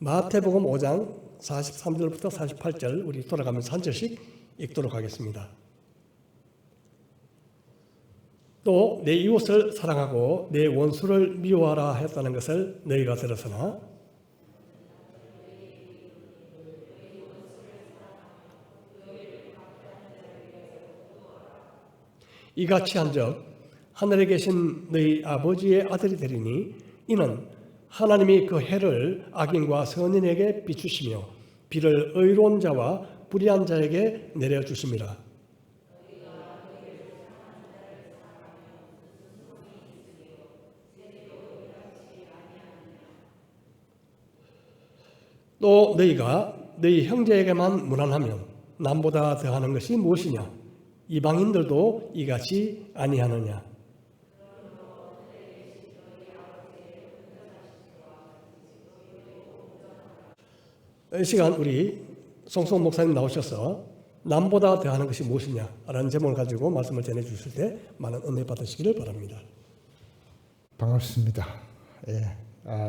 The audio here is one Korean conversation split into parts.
마태복음 5장 43절부터 48절 우리 돌아가면서 한 절씩 읽도록 하겠습니다. 또 내 이웃을 사랑하고 내 원수를 미워하라 했다는 것을 너희가 들었으나 이같이 한즉 하늘에 계신 너희 아버지의 아들이 되리니 이는 하나님이 그 해를 악인과 선인에게 비추시며 비를 의로운 자와 불의한 자에게 내려주심이라. 또 너희가 너희 형제에게만 무난하면 남보다 더하는 것이 무엇이냐? 이방인들도 이같이 아니하느냐? 이 시간 우리 송송 목사님 나오셔서 남보다 더하는 것이 무엇이냐라는 제목을 가지고 말씀을 전해주실 때 많은 은혜 받으시기를 바랍니다. 반갑습니다.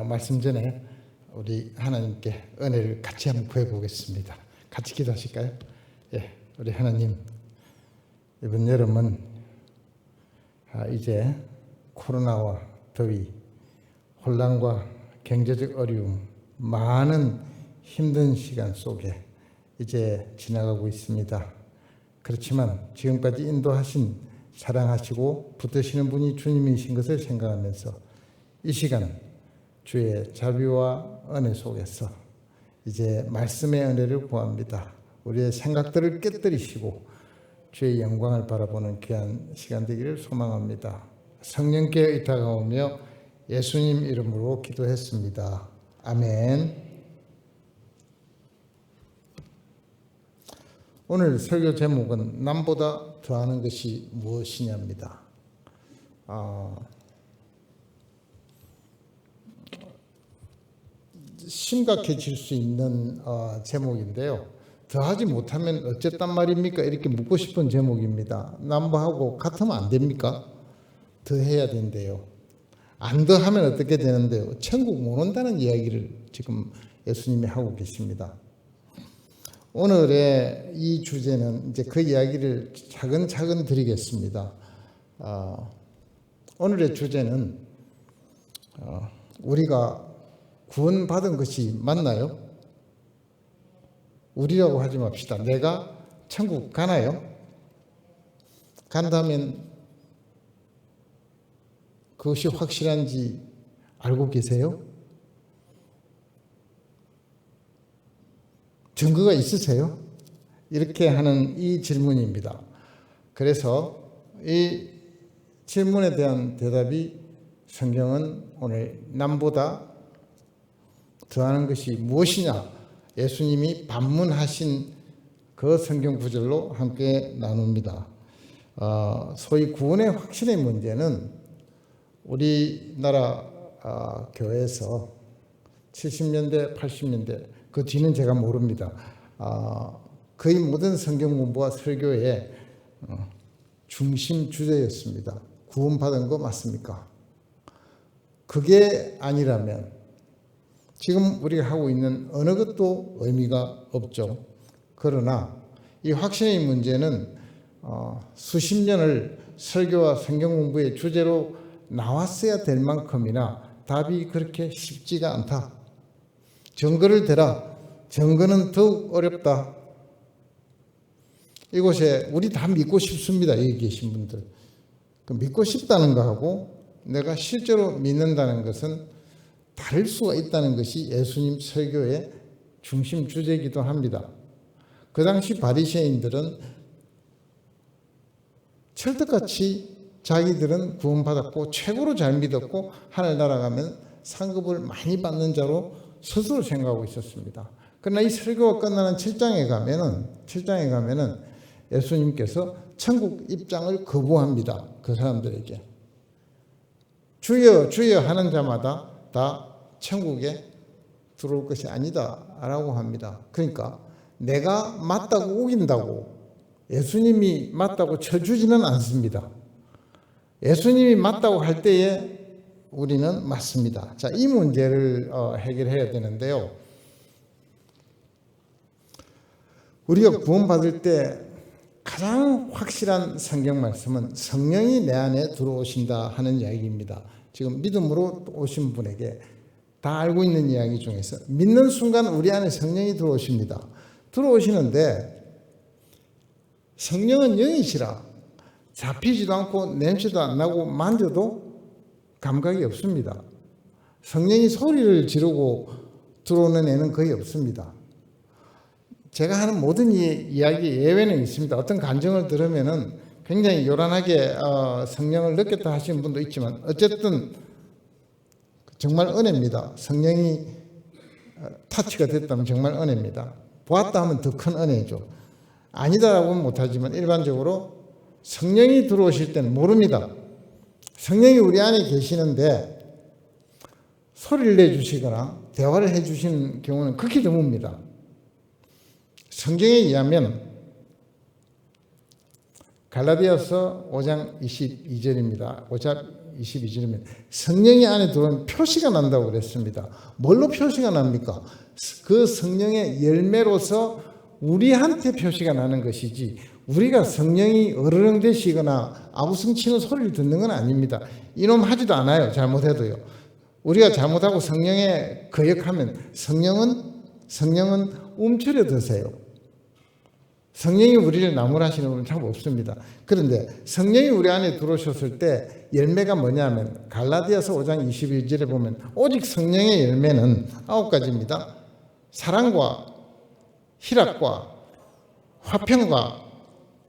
말씀 전에 우리 하나님께 은혜를 같이 한번 구해보겠습니다. 같이 기도하실까요? 우리 하나님, 이번 여름은 이제 코로나와 더위, 혼란과 경제적 어려움, 많은 힘든 시간 속에 이제 지나가고 있습니다. 그렇지만 지금까지 인도하신, 사랑하시고 붙드시는 분이 주님이신 것을 생각하면서 이 시간 주의 자비와 은혜 속에서 이제 말씀의 은혜를 구합니다. 우리의 생각들을 깨뜨리시고 주의 영광을 바라보는 귀한 시간 되기를 소망합니다. 성령께 의탁하오며 예수님 이름으로 기도했습니다. 아멘. 오늘 설교 제목은 남보다 더하는 것이 무엇이냐입니다. 심각해질 수 있는 제목인데요. 더하지 못하면 어쨌단 말입니까? 이렇게 묻고 싶은 제목입니다. 남보하고 같으면 안 됩니까? 더해야 된대요. 안 더하면 어떻게 되는데요? 천국 못 온다는 이야기를 지금 예수님이 하고 계십니다. 오늘의 이 주제는 이제 그 이야기를 차근차근 드리겠습니다. 오늘의 주제는 우리가 구원받은 것이 맞나요? 우리라고 하지 맙시다. 내가 천국 가나요? 간다면 그것이 확실한지 알고 계세요? 증거가 있으세요? 이렇게 하는 이 질문입니다. 그래서 이 질문에 대한 대답이 성경은 오늘 남보다 더하는 것이 무엇이냐? 예수님이 반문하신 그 성경 구절로 함께 나눕니다. 소위 구원의 확신의 문제는 우리나라 교회에서 70년대, 80년대 그 뒤는 제가 모릅니다. 거의 모든 성경 공부와 설교의 중심 주제였습니다. 구원받은 거 맞습니까? 그게 아니라면 지금 우리가 하고 있는 어느 것도 의미가 없죠. 그러나 이 확신의 문제는 수십 년을 설교와 성경 공부의 주제로 나왔어야 될 만큼이나 답이 그렇게 쉽지가 않다. 증거를 대라. 증거는 더욱 어렵다. 이곳에 우리 다 믿고 싶습니다. 여기 계신 분들. 그 믿고 싶다는 거하고 내가 실제로 믿는다는 것은 다를 수가 있다는 것이 예수님 설교의 중심 주제이기도 합니다. 그 당시 바리새인들은 철떡같이 자기들은 구원받았고 최고로 잘 믿었고 하늘 날아가면 상급을 많이 받는 자로 스스로 생각하고 있었습니다. 그러나 이 설교가 끝나는 7장에 가면은 예수님께서 천국 입장을 거부합니다. 그 사람들에게. 주여 주여 하는 자마다 다 천국에 들어올 것이 아니다 라고 합니다. 그러니까 내가 맞다고 우긴다고 예수님이 맞다고 쳐주지는 않습니다. 예수님이 맞다고 할 때에 우리는 맞습니다. 자, 이 문제를 해결해야 되는데요. 우리가 구원받을 때 가장 확실한 성경 말씀은 성령이 내 안에 들어오신다 하는 이야기입니다. 지금 믿음으로 오신 분에게 다 알고 있는 이야기 중에서 믿는 순간 우리 안에 성령이 들어오십니다. 들어오시는데 성령은 영이시라 잡히지도 않고 냄새도 안 나고 만져도 감각이 없습니다. 성령이 소리를 지르고 들어오는 애는 거의 없습니다. 제가 하는 모든 이야기 예외는 있습니다. 어떤 간증을 들으면은 굉장히 요란하게 성령을 느꼈다 하시는 분도 있지만 어쨌든 정말 은혜입니다. 성령이 타치가 됐다면 정말 은혜입니다. 보았다 하면 더 큰 은혜죠. 아니다라고는 못하지만 일반적으로 성령이 들어오실 때는 모릅니다. 성령이 우리 안에 계시는데 소리를 내주시거나 대화를 해주시는 경우는 극히 드뭅니다. 성경에 의하면 갈라디아서 5장 22절입니다. 5장 22절이면 성령이 안에 들어오면 표시가 난다고 그랬습니다. 뭘로 표시가 납니까? 그 성령의 열매로서 우리한테 표시가 나는 것이지 우리가 성령이 어르렁 되시거나 아우성치는 소리를 듣는 건 아닙니다. 이놈 하지도 않아요. 잘못해도요. 우리가 잘못하고 성령에 거역하면 성령은 움츠려 드세요. 성령이 우리를 나무라시는 분은 참 없습니다. 그런데 성령이 우리 안에 들어오셨을 때 열매가 뭐냐면 갈라디아서 5장 21절에 보면 오직 성령의 열매는 9가지입니다. 사랑과 희락과 화평과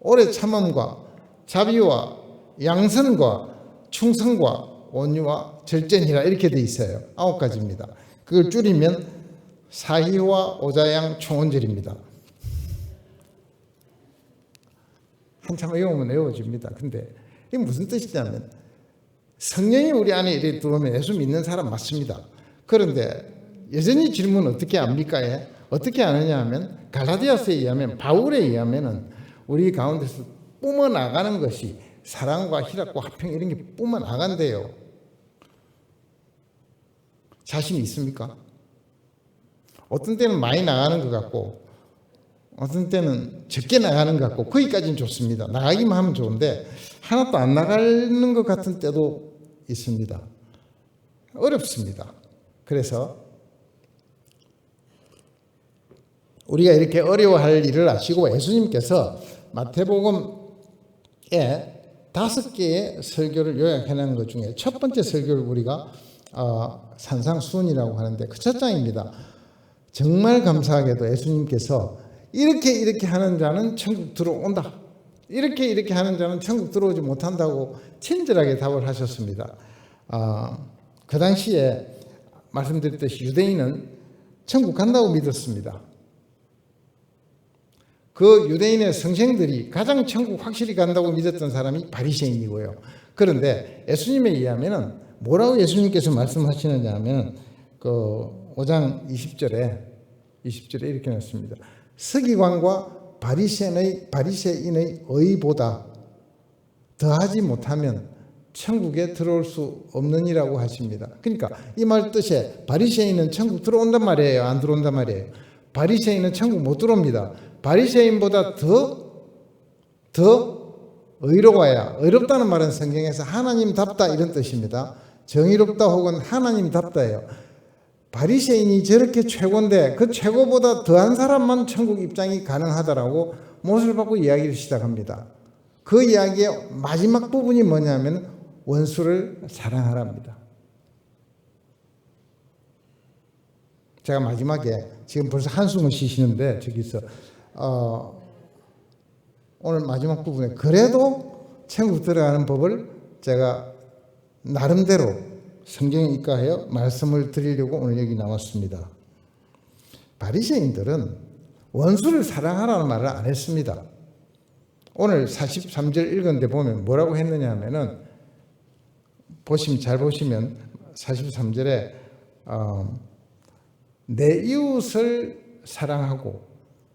오래 참음과 자비와 양선과 충성과 온유와 절제니라 이렇게 돼 있어요. 9가지입니다. 그걸 줄이면 사희와 오자양 총언절입니다. 한참 외우면 외워집니다. 근데 이게 무슨 뜻이냐면 성령이 우리 안에 이렇게 들어오면 예수 믿는 사람 맞습니다. 그런데 여전히 질문 어떻게 압니까? 어떻게 아느냐 하면 갈라디아서에 의하면 바울에 의하면은 우리 가운데서 뿜어나가는 것이 사랑과 희락과 화평 이런 게 뿜어나간대요. 자신이 있습니까? 어떤 때는 많이 나가는 것 같고 어떤 때는 적게 나가는 것 같고 거기까지는 좋습니다. 나가기만 하면 좋은데 하나도 안 나가는 것 같은 때도 있습니다. 어렵습니다. 그래서 우리가 이렇게 어려워할 일을 아시고 예수님께서 마태복음에 5개의 설교를 요약해놓은 것 중에 첫 번째 설교를 우리가 산상수훈이라고 하는데 그 첫 장입니다. 정말 감사하게도 예수님께서 이렇게 하는 자는 천국 들어온다. 이렇게 하는 자는 천국 들어오지 못한다고 친절하게 답을 하셨습니다. 그 당시에 말씀드렸듯이 유대인은 천국 간다고 믿었습니다. 그 유대인의 성생들이 가장 천국 확실히 간다고 믿었던 사람이 바리새인이고요. 그런데 예수님에 의하면은 뭐라고 예수님께서 말씀하시느냐 하면 그 5장 20절에 이렇게 났습니다. 서기관과 바리새인의 의보다 더하지 못하면 천국에 들어올 수 없느니라고 하십니다. 그러니까 이 말 뜻에 바리새인은 천국 들어온단 말이에요? 안 들어온단 말이에요? 바리새인은 천국 못 들어옵니다. 바리새인보다 더 의로워야, 의롭다는 말은 성경에서 하나님답다 이런 뜻입니다. 정의롭다 혹은 하나님답다예요. 바리새인이 저렇게 최고인데 그 최고보다 더한 사람만 천국 입장이 가능하다라고 못을 받고 이야기를 시작합니다. 그 이야기의 마지막 부분이 뭐냐면 원수를 사랑하랍니다. 제가 마지막에 지금 벌써 한숨을 쉬시는데 저기서 오늘 마지막 부분에 그래도 천국 들어가는 법을 제가 나름대로 성경에 입각하여 말씀을 드리려고 오늘 여기 나왔습니다. 바리새인들은 원수를 사랑하라는 말을 안 했습니다. 오늘 43절 읽은데 보면 뭐라고 했느냐 하면은 잘 보시면 43절에 내 이웃을 사랑하고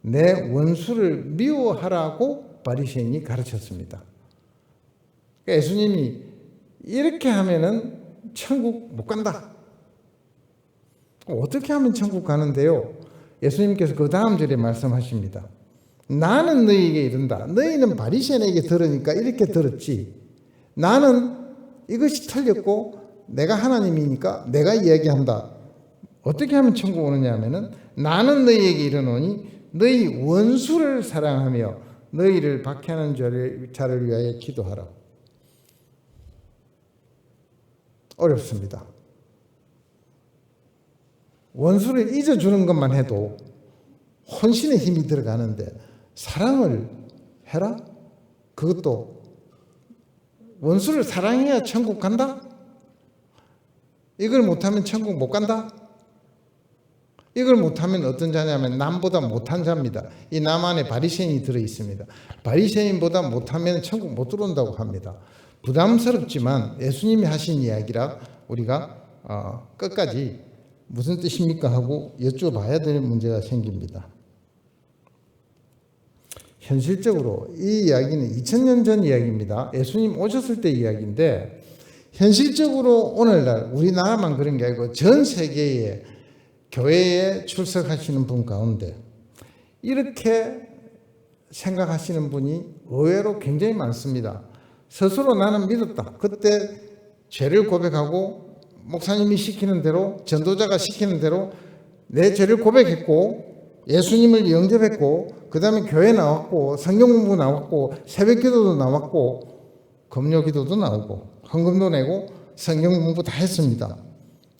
내 원수를 미워하라고 바리새인이 가르쳤습니다. 그러니까 예수님이 이렇게 하면은 천국 못 간다. 어떻게 하면 천국 가는데요? 예수님께서 그 다음 절에 말씀하십니다. 나는 너희에게 이른다. 너희는 바리새인에게 들으니까 이렇게 들었지. 나는 이것이 틀렸고 내가 하나님이니까 내가 이야기한다. 어떻게 하면 천국 오느냐 하면은 나는 너희에게 이르노니 너희 원수를 사랑하며 너희를 박해하는 자를 위하여 기도하라. 어렵습니다. 원수를 잊어주는 것만 해도 혼신의 힘이 들어가는데 사랑을 해라? 그것도 원수를 사랑해야 천국 간다? 이걸 못하면 천국 못 간다? 이걸 못하면 어떤 자냐면 남보다 못한 자입니다. 이 남 안에 바리새인이 들어있습니다. 바리새인보다 못하면 천국 못 들어온다고 합니다. 부담스럽지만 예수님이 하신 이야기라 우리가 끝까지 무슨 뜻입니까 하고 여쭤봐야 될 문제가 생깁니다. 현실적으로 이 이야기는 2000년 전 이야기입니다. 예수님 오셨을 때 이야기인데 현실적으로 오늘날 우리나라만 그런 게 아니고 전 세계에 교회에 출석하시는 분 가운데 이렇게 생각하시는 분이 의외로 굉장히 많습니다. 스스로 나는 믿었다. 그때 죄를 고백하고 목사님이 시키는 대로 전도자가 시키는 대로 내 죄를 고백했고 예수님을 영접했고 그 다음에 교회 나왔고 성경 공부 나왔고 새벽 기도도 나왔고 금요 기도도 나오고 헌금도 내고 성경 공부 다 했습니다.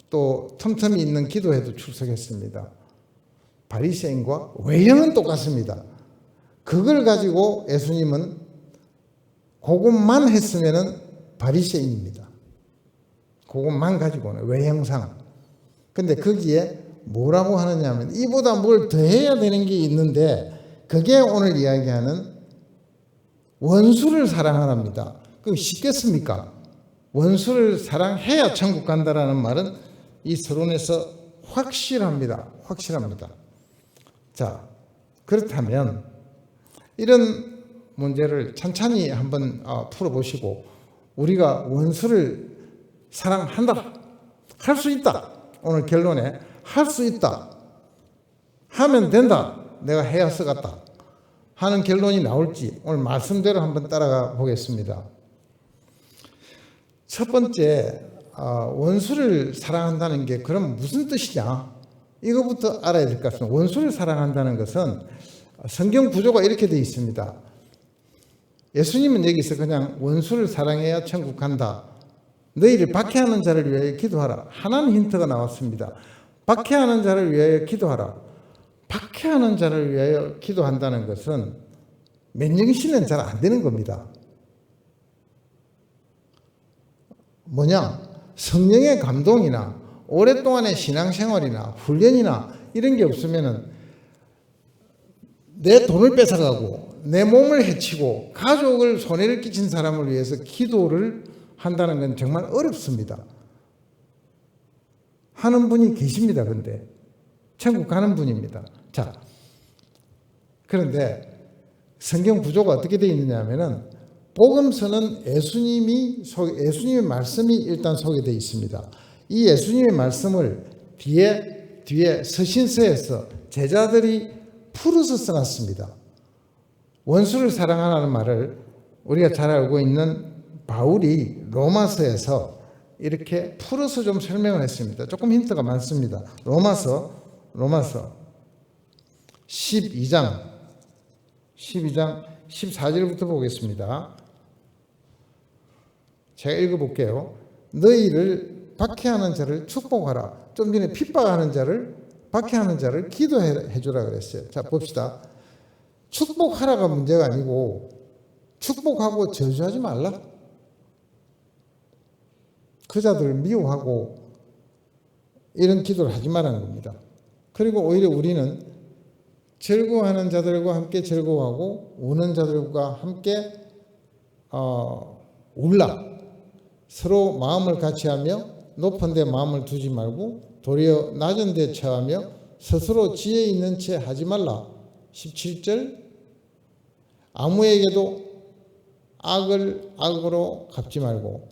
또 틈틈이 있는 기도회도 출석했습니다. 바리새인과 외형은 똑같습니다. 그걸 가지고 예수님은 그것만 했으면은 바리새인입니다. 그것만 가지고는 외형상. 근데 거기에 뭐라고 하느냐 하면 이보다 뭘 더 해야 되는 게 있는데 그게 오늘 이야기하는 원수를 사랑하랍니다. 그거 쉽겠습니까? 원수를 사랑해야 천국 간다라는 말은 이 서론에서 확실합니다. 확실합니다. 자, 그렇다면 이런 문제를 천천히 한번 풀어보시고 우리가 원수를 사랑한다. 할 수 있다. 오늘 결론에 할 수 있다. 하면 된다. 내가 해야 쓰겠다. 하는 결론이 나올지 오늘 말씀대로 한번 따라가 보겠습니다. 첫 번째, 원수를 사랑한다는 게 그럼 무슨 뜻이냐? 이거부터 알아야 될 것 같습니다. 원수를 사랑한다는 것은 성경 구조가 이렇게 되어 있습니다. 예수님은 여기서 그냥 원수를 사랑해야 천국 간다. 너희를 박해하는 자를 위하여 기도하라. 하나는 힌트가 나왔습니다. 박해하는 자를 위하여 기도하라. 박해하는 자를 위하여 기도한다는 것은 맨정신은 잘 안 되는 겁니다. 뭐냐? 성령의 감동이나 오랫동안의 신앙생활이나 훈련이나 이런 게 없으면은 내 돈을 뺏어가고 내 몸을 해치고 가족을 손해를 끼친 사람을 위해서 기도를 한다는 건 정말 어렵습니다. 하는 분이 계십니다. 그런데 천국 가는 분입니다. 자, 그런데 성경 구조가 어떻게 되어 있느냐 하면은 복음서는 예수님의 말씀이 일단 소개되어 있습니다. 이 예수님의 말씀을 뒤에 서신서에서 제자들이 풀어서 써놨습니다. 원수를 사랑하라는 말을 우리가 잘 알고 있는 바울이 로마서에서 이렇게 풀어서 좀 설명을 했습니다. 조금 힌트가 많습니다. 로마서 12장 14절부터 보겠습니다. 제가 읽어볼게요. 너희를 박해하는 자를 축복하라. 좀 전에 핍박하는 자를 박해하는 자를 기도해 주라 그랬어요. 자, 봅시다. 축복하라가 문제가 아니고 축복하고 저주하지 말라. 그 자들을 미워하고 이런 기도를 하지 말라는 겁니다. 그리고 오히려 우리는 즐거워하는 자들과 함께 즐거워하고 우는 자들과 함께 울라. 서로 마음을 같이하며 높은 데 마음을 두지 말고 도리어 낮은 데 처하며 스스로 지혜 있는 채 하지 말라. 17절 아무에게도 악을 악으로 갚지 말고.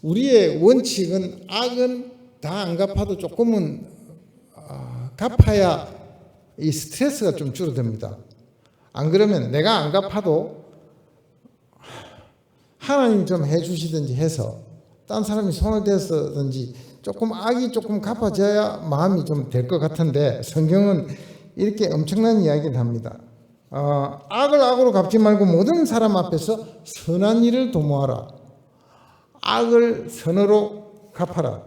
우리의 원칙은 악은 다 안 갚아도 조금은 갚아야 이 스트레스가 좀 줄어듭니다. 안 그러면 내가 안 갚아도 하나님 좀 해주시든지 해서 딴 사람이 손을 대서든지 조금 악이 조금 갚아져야 마음이 좀 될 것 같은데 성경은 이렇게 엄청난 이야기를 합니다. 악을 악으로 갚지 말고 모든 사람 앞에서 선한 일을 도모하라. 악을 선으로 갚아라.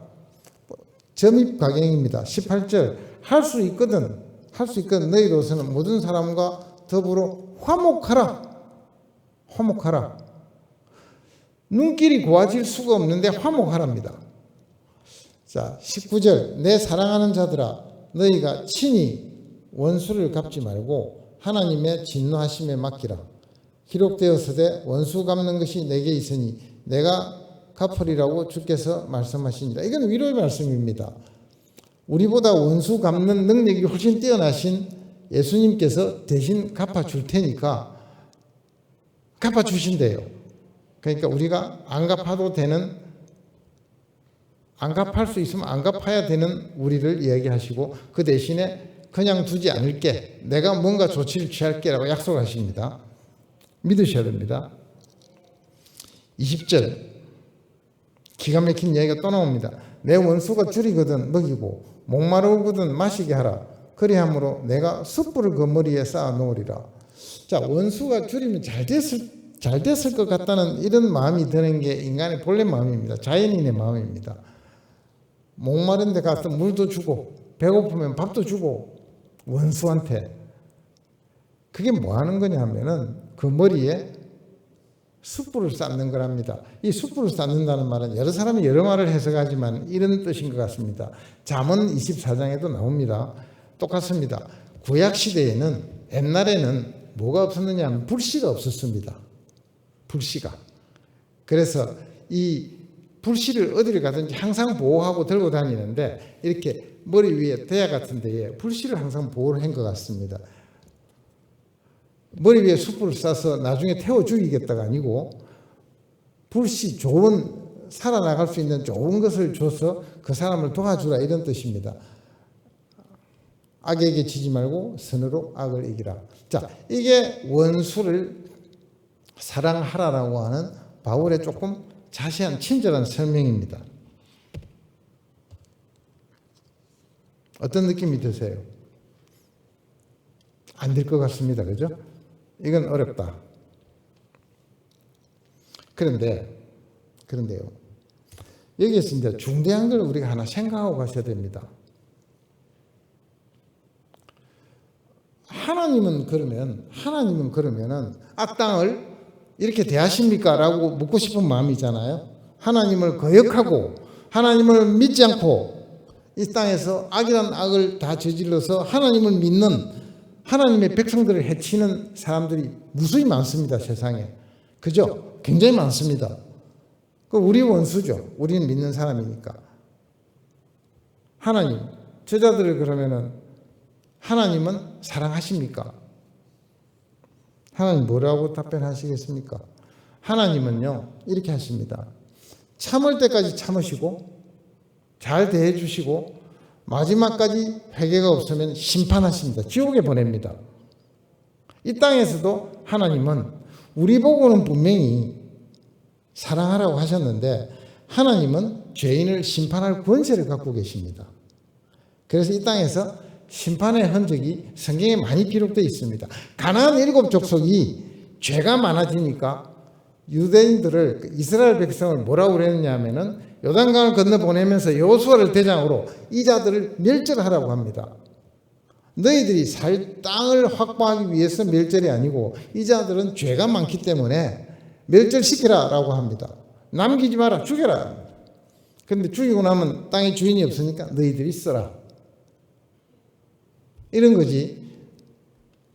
점입가경입니다. 18절 할 수 있거든 너희로서는 모든 사람과 더불어 화목하라. 눈길이 고와질 수가 없는데 화목하랍니다. 자, 19절 내 사랑하는 자들아 너희가 친히 원수를 갚지 말고 하나님의 진노하심에 맡기라. 기록되었으되 원수 갚는 것이 내게 있으니 내가 갚으리라고 주께서 말씀하시니라. 이건 위로의 말씀입니다. 우리보다 원수 갚는 능력이 훨씬 뛰어나신 예수님께서 대신 갚아줄 테니까 갚아주신대요. 그러니까 우리가 안 갚아도 되는, 안 갚을 수 있으면 안 갚아야 되는 우리를 이야기하시고 그 대신에 그냥 두지 않을게, 내가 뭔가 조치를 취할게 라고 약속하십니다. 믿으셔야 됩니다. 20절 기가 막힌 이야기가 또 나옵니다. 내 원수가 줄이거든 먹이고 목마르거든 마시게 하라. 그리함으로 내가 숯불을 그 머리에 쌓아 놓으리라. 자, 원수가 줄이면 잘 됐을 것 같다는 이런 마음이 드는 게 인간의 본래 마음입니다. 자연인의 마음입니다. 목마른 데 가서 물도 주고 배고프면 밥도 주고 원수한테. 그게 뭐 하는 거냐 하면은 그 머리에 숯불을 쌓는 거랍니다. 이 숯불을 쌓는다는 말은 여러 사람이 여러 말을 해석하지만 이런 뜻인 것 같습니다. 잠언 24장에도 나옵니다. 똑같습니다. 구약 시대에는, 옛날에는 뭐가 없었느냐 하면 불씨가 없었습니다. 불씨가. 그래서 이 불씨를 어디를 가든지 항상 보호하고 들고 다니는데 이렇게 머리 위에 대야 같은 데에 불씨를 항상 보호를 한 것 같습니다. 머리 위에 숯불을 싸서 나중에 태워 죽이겠다가 아니고 불씨 좋은, 살아나갈 수 있는 좋은 것을 줘서 그 사람을 도와주라, 이런 뜻입니다. 악에게 지지 말고 선으로 악을 이기라. 자, 이게 원수를 사랑하라라고 하는 바울의 조금 자세한 친절한 설명입니다. 어떤 느낌이 드세요? 안 될 것 같습니다. 그죠? 이건 어렵다. 그런데요. 여기에서 이제 중대한 걸 우리가 하나 생각하고 가셔야 됩니다. 하나님은 그러면은 악당을 이렇게 대하십니까? 라고 묻고 싶은 마음이잖아요. 하나님을 거역하고 하나님을 믿지 않고 이 땅에서 악이란 악을 다 저질러서 하나님을 믿는 하나님의 백성들을 해치는 사람들이 무수히 많습니다. 세상에. 그죠? 굉장히 많습니다. 그 우리 원수죠. 우리는 믿는 사람이니까. 하나님, 저자들을 그러면은 하나님은 사랑하십니까? 하나님 뭐라고 답변하시겠습니까? 하나님은요 이렇게 하십니다. 참을 때까지 참으시고 잘 대해 주시고 마지막까지 회개가 없으면 심판하십니다. 지옥에 보냅니다. 이 땅에서도 하나님은 우리 보고는 분명히 사랑하라고 하셨는데 하나님은 죄인을 심판할 권세를 갖고 계십니다. 그래서 이 땅에서 심판의 흔적이 성경에 많이 기록되어 있습니다. 가나안 7 족속이 죄가 많아지니까 유대인들을, 이스라엘 백성을 뭐라고 그랬느냐 하면은 요단강을 건너 보내면서 여호수아를 대장으로 이 자들을 멸절하라고 합니다. 너희들이 살 땅을 확보하기 위해서 멸절이 아니고 이 자들은 죄가 많기 때문에 멸절시키라 라고 합니다. 남기지 마라, 죽여라. 그런데 죽이고 나면 땅에 주인이 없으니까 너희들이 써라. 이런 거지.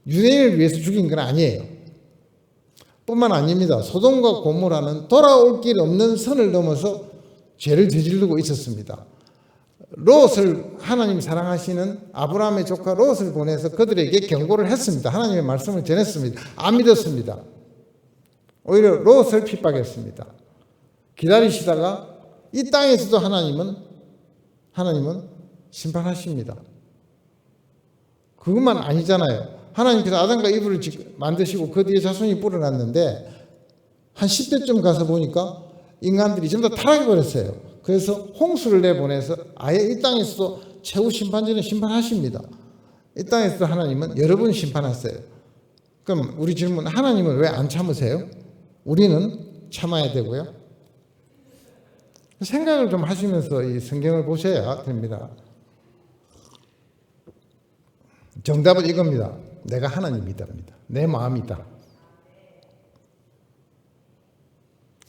유대인을 위해서 죽인 건 아니에요. 뿐만 아닙니다. 소돔과 고모라는 돌아올 길 없는 선을 넘어서 죄를 저지르고 있었습니다. 롯을, 하나님 사랑하시는 아브라함의 조카 롯을 보내서 그들에게 경고를 했습니다. 하나님의 말씀을 전했습니다. 안 믿었습니다. 오히려 롯을 핍박했습니다. 기다리시다가 이 땅에서도 하나님은 심판하십니다. 그것만 아니잖아요. 하나님께서 아담과 이브를 만드시고 그 뒤에 자손이 불어났는데 한 10대쯤 가서 보니까 인간들이 전부 다 타락해버렸어요. 그래서 홍수를 내보내서 아예 이 땅에서도 최후 심판전을 심판하십니다. 이 땅에서도 하나님은 여러 번 심판하세요. 그럼 우리 질문, 하나님은 왜 안 참으세요? 우리는 참아야 되고요. 생각을 좀 하시면서 이 성경을 보셔야 됩니다. 정답은 이겁니다. 내가 하나님이답니다. 내 마음이다.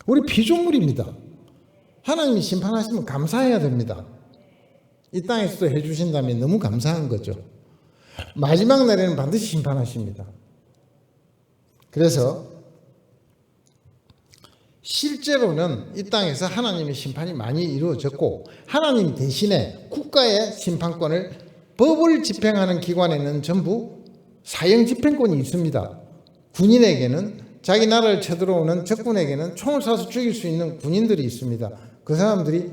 우리 피조물입니다. 하나님이 심판하시면 감사해야 됩니다. 이 땅에서도 해주신다면 너무 감사한 거죠. 마지막 날에는 반드시 심판하십니다. 그래서 실제로는 이 땅에서 하나님의 심판이 많이 이루어졌고 하나님 대신에 국가의 심판권을 법을 집행하는 기관에는 전부 사형 집행권이 있습니다. 군인에게는 자기 나라를 쳐들어오는 적군에게는 총을 쏴서 죽일 수 있는 군인들이 있습니다. 그 사람들이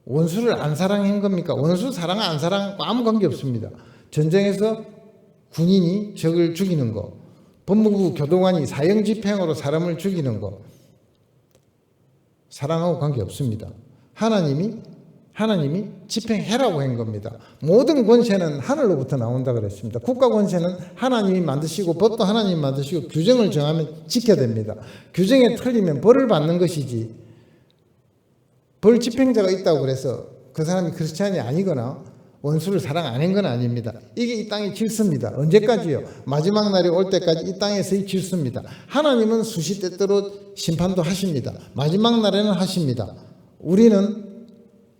원수를 안 사랑한 겁니까? 원수 사랑 안 사랑과 아무 관계 없습니다. 전쟁에서 군인이 적을 죽이는 거, 법무부 교도관이 사형 집행으로 사람을 죽이는 거 사랑하고 관계 없습니다. 하나님이 집행해라고 한 겁니다. 모든 권세는 하늘로부터 나온다 그랬습니다. 국가 권세는 하나님이 만드시고 법도 하나님이 만드시고 규정을 정하면 지켜야 됩니다. 규정에 틀리면 벌을 받는 것이지 벌 집행자가 있다고 그래서 그 사람이 크리스찬이 아니거나 원수를 사랑 안 한 건 아닙니다. 이게 이 땅의 질서입니다. 언제까지요? 마지막 날이 올 때까지 이 땅에서의 질서입니다. 하나님은 수시때때로 심판도 하십니다. 마지막 날에는 하십니다. 우리는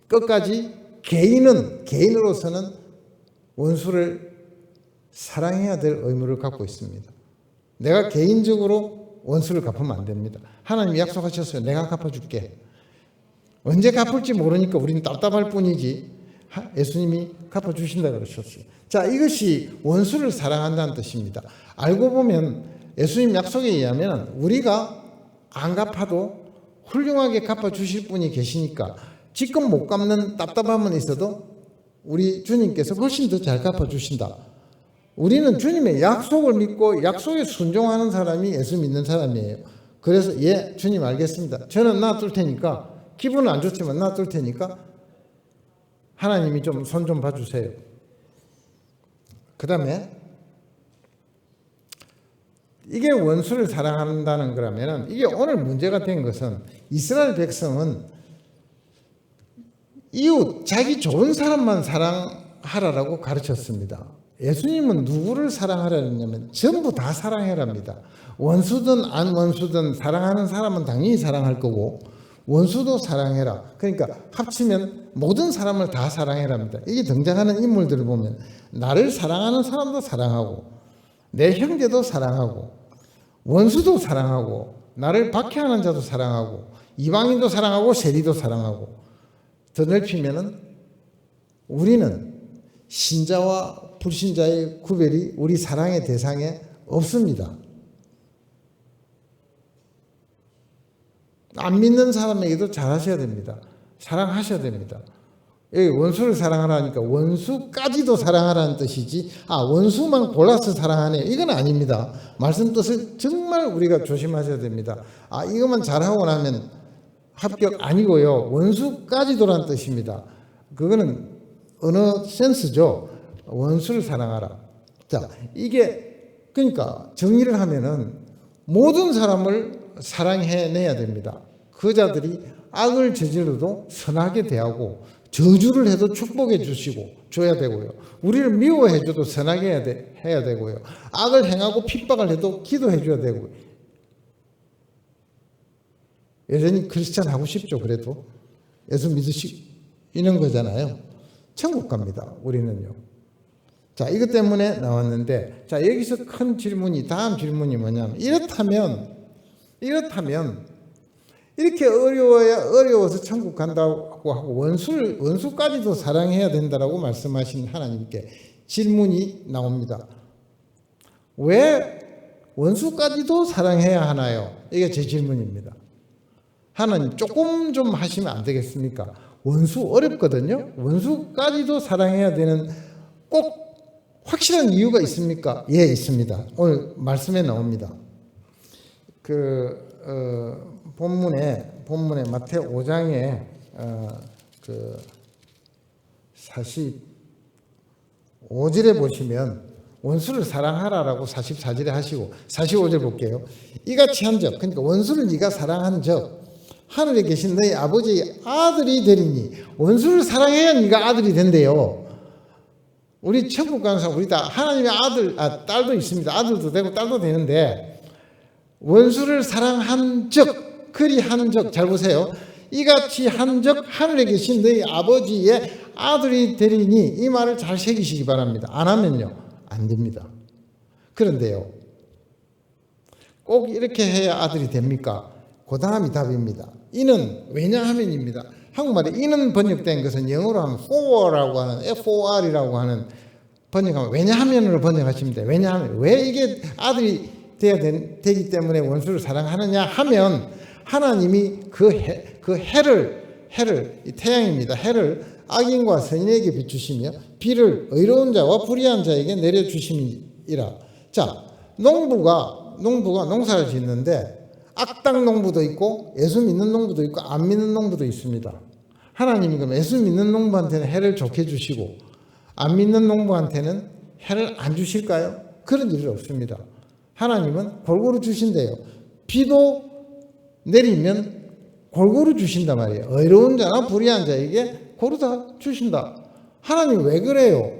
끝까지 개인으로서는 원수를 사랑해야 될 의무를 갖고 있습니다. 내가 개인적으로 원수를 갚으면 안 됩니다. 하나님이 약속하셨어요. 내가 갚아줄게. 언제 갚을지 모르니까 우리는 답답할 뿐이지 예수님이 갚아주신다 그러셨어요. 자, 이것이 원수를 사랑한다는 뜻입니다. 알고 보면 예수님 약속에 의하면 우리가 안 갚아도 훌륭하게 갚아주실 분이 계시니까 지금 못 갚는 답답함은 있어도 우리 주님께서 훨씬 더 잘 갚아주신다. 우리는 주님의 약속을 믿고 약속에 순종하는 사람이 예수 믿는 사람이에요. 그래서 예, 주님 알겠습니다. 저는 놔둘 테니까 기분은 안 좋지만 놔둘 테니까 하나님이 좀 손 좀 봐주세요. 그 다음에 이게 원수를 사랑한다는 거라면 이게 오늘 문제가 된 것은 이스라엘 백성은 이웃, 자기 좋은 사람만 사랑하라라고 가르쳤습니다. 예수님은 누구를 사랑하라 했냐면 전부 다 사랑해랍니다. 원수든 안 원수든 사랑하는 사람은 당연히 사랑할 거고 원수도 사랑해라. 그러니까 합치면 모든 사람을 다 사랑해랍니다. 이게 등장하는 인물들을 보면 나를 사랑하는 사람도 사랑하고 내 형제도 사랑하고 원수도 사랑하고 나를 박해하는 자도 사랑하고 이방인도 사랑하고 세리도 사랑하고 더 넓히면은 우리는 신자와 불신자의 구별이 우리 사랑의 대상에 없습니다. 안 믿는 사람에게도 잘하셔야 됩니다. 사랑하셔야 됩니다. 여기 원수를 사랑하라니까 원수까지도 사랑하라는 뜻이지 원수만 골라서 사랑하네 이건 아닙니다. 말씀 뜻을 정말 우리가 조심하셔야 됩니다. 이것만 잘하고 나면 합격 아니고요. 원수까지도라는 뜻입니다. 그거는 어느 센스죠. 원수를 사랑하라. 자, 이게 그러니까 정리를 하면은 모든 사람을 사랑해내야 됩니다. 그 자들이 악을 저질러도 선하게 대하고 저주를 해도 축복해 주시고 줘야 되고요. 우리를 미워해 줘도 선하게 해야 되고요. 악을 행하고 핍박을 해도 기도해 줘야 되고요. 여전히 크리스찬 하고 싶죠. 그래도 예수 믿으시는 거잖아요. 천국 갑니다. 우리는요. 자, 이것 때문에 나왔는데 자, 여기서 큰 질문이 다음 질문이 뭐냐면 이렇다면 이렇게 어려워서 천국 간다고 하고 원수까지도 사랑해야 된다라고 말씀하신 하나님께 질문이 나옵니다. 왜 원수까지도 사랑해야 하나요? 이게 제 질문입니다. 하나님 조금 좀 하시면 안 되겠습니까? 원수 어렵거든요. 원수까지도 사랑해야 되는 꼭 확실한 이유가 있습니까? 예, 있습니다. 오늘 말씀에 나옵니다. 본문에 마태오 5장에 그 45절에 보시면 원수를 사랑하라라고 44절에 하시고 45절 볼게요. 이같이 한적, 그러니까 원수를 네가 사랑한 적 하늘에 계신 너희 아버지의 아들이 되리니, 원수를 사랑해야 네가 아들이 된대요. 우리 천국 가는 사람, 우리 다 하나님의 딸도 있습니다. 아들도 되고 딸도 되는데, 원수를 사랑한 적, 그리 한 적, 잘 보세요. 이같이 한 적 하늘에 계신 너희 아버지의 아들이 되리니, 이 말을 잘 새기시기 바랍니다. 안 하면요, 안 됩니다. 그런데요, 꼭 이렇게 해야 아들이 됩니까? 그 다음이 답입니다. 이는 왜냐하면입니다. 한국말에 이는 번역된 것은 영어로 하면 for라고 하는, for이라고 하는 번역하면 왜냐하면으로 번역하시면 돼요. 왜냐하면, 왜 이게 아들이 되기 때문에 원수를 사랑하느냐 하면, 하나님이 그 해를, 이 태양입니다. 해를 악인과 선인에게 비추시며 비를 의로운 자와 불의한 자에게 내려주심이라. 자, 농부가 농사를 짓는데 악당 농부도 있고 예수 믿는 농부도 있고 안 믿는 농부도 있습니다. 하나님이 그럼 예수 믿는 농부한테는 해를 좋게 주시고 안 믿는 농부한테는 해를 안 주실까요? 그런 일은 없습니다. 하나님은 골고루 주신대요. 비도 내리면 골고루 주신단 말이에요. 의로운 자나 불의한 자에게 고루 다 주신다. 하나님 왜 그래요?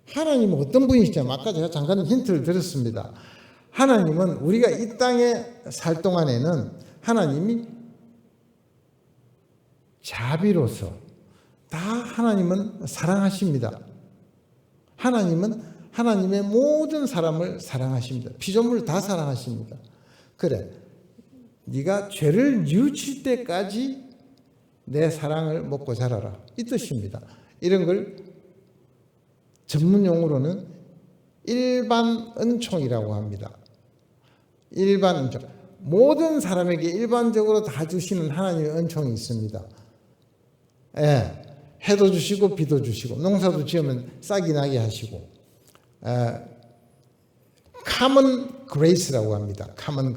하나님은 어떤 분이시냐면, 아까 제가 잠깐 힌트를 드렸습니다. 하나님은 우리가 이 땅에 살 동안에는 하나님이 자비로서 다 하나님은 사랑하십니다. 하나님은 하나님의 모든 사람을 사랑하십니다. 피조물을 다 사랑하십니다. 그래, 네가 죄를 뉘우칠 때까지 내 사랑을 먹고 자라라, 이 뜻입니다. 이런 걸 전문 용어로는 일반 은총이라고 합니다. 일반 은총. 모든 사람에게 일반적으로 다 주시는 하나님의 은총이 있습니다. 예, 해도 주시고 비도 주시고 농사도 지으면 싹이 나게 하시고, common grace라고 합니다. common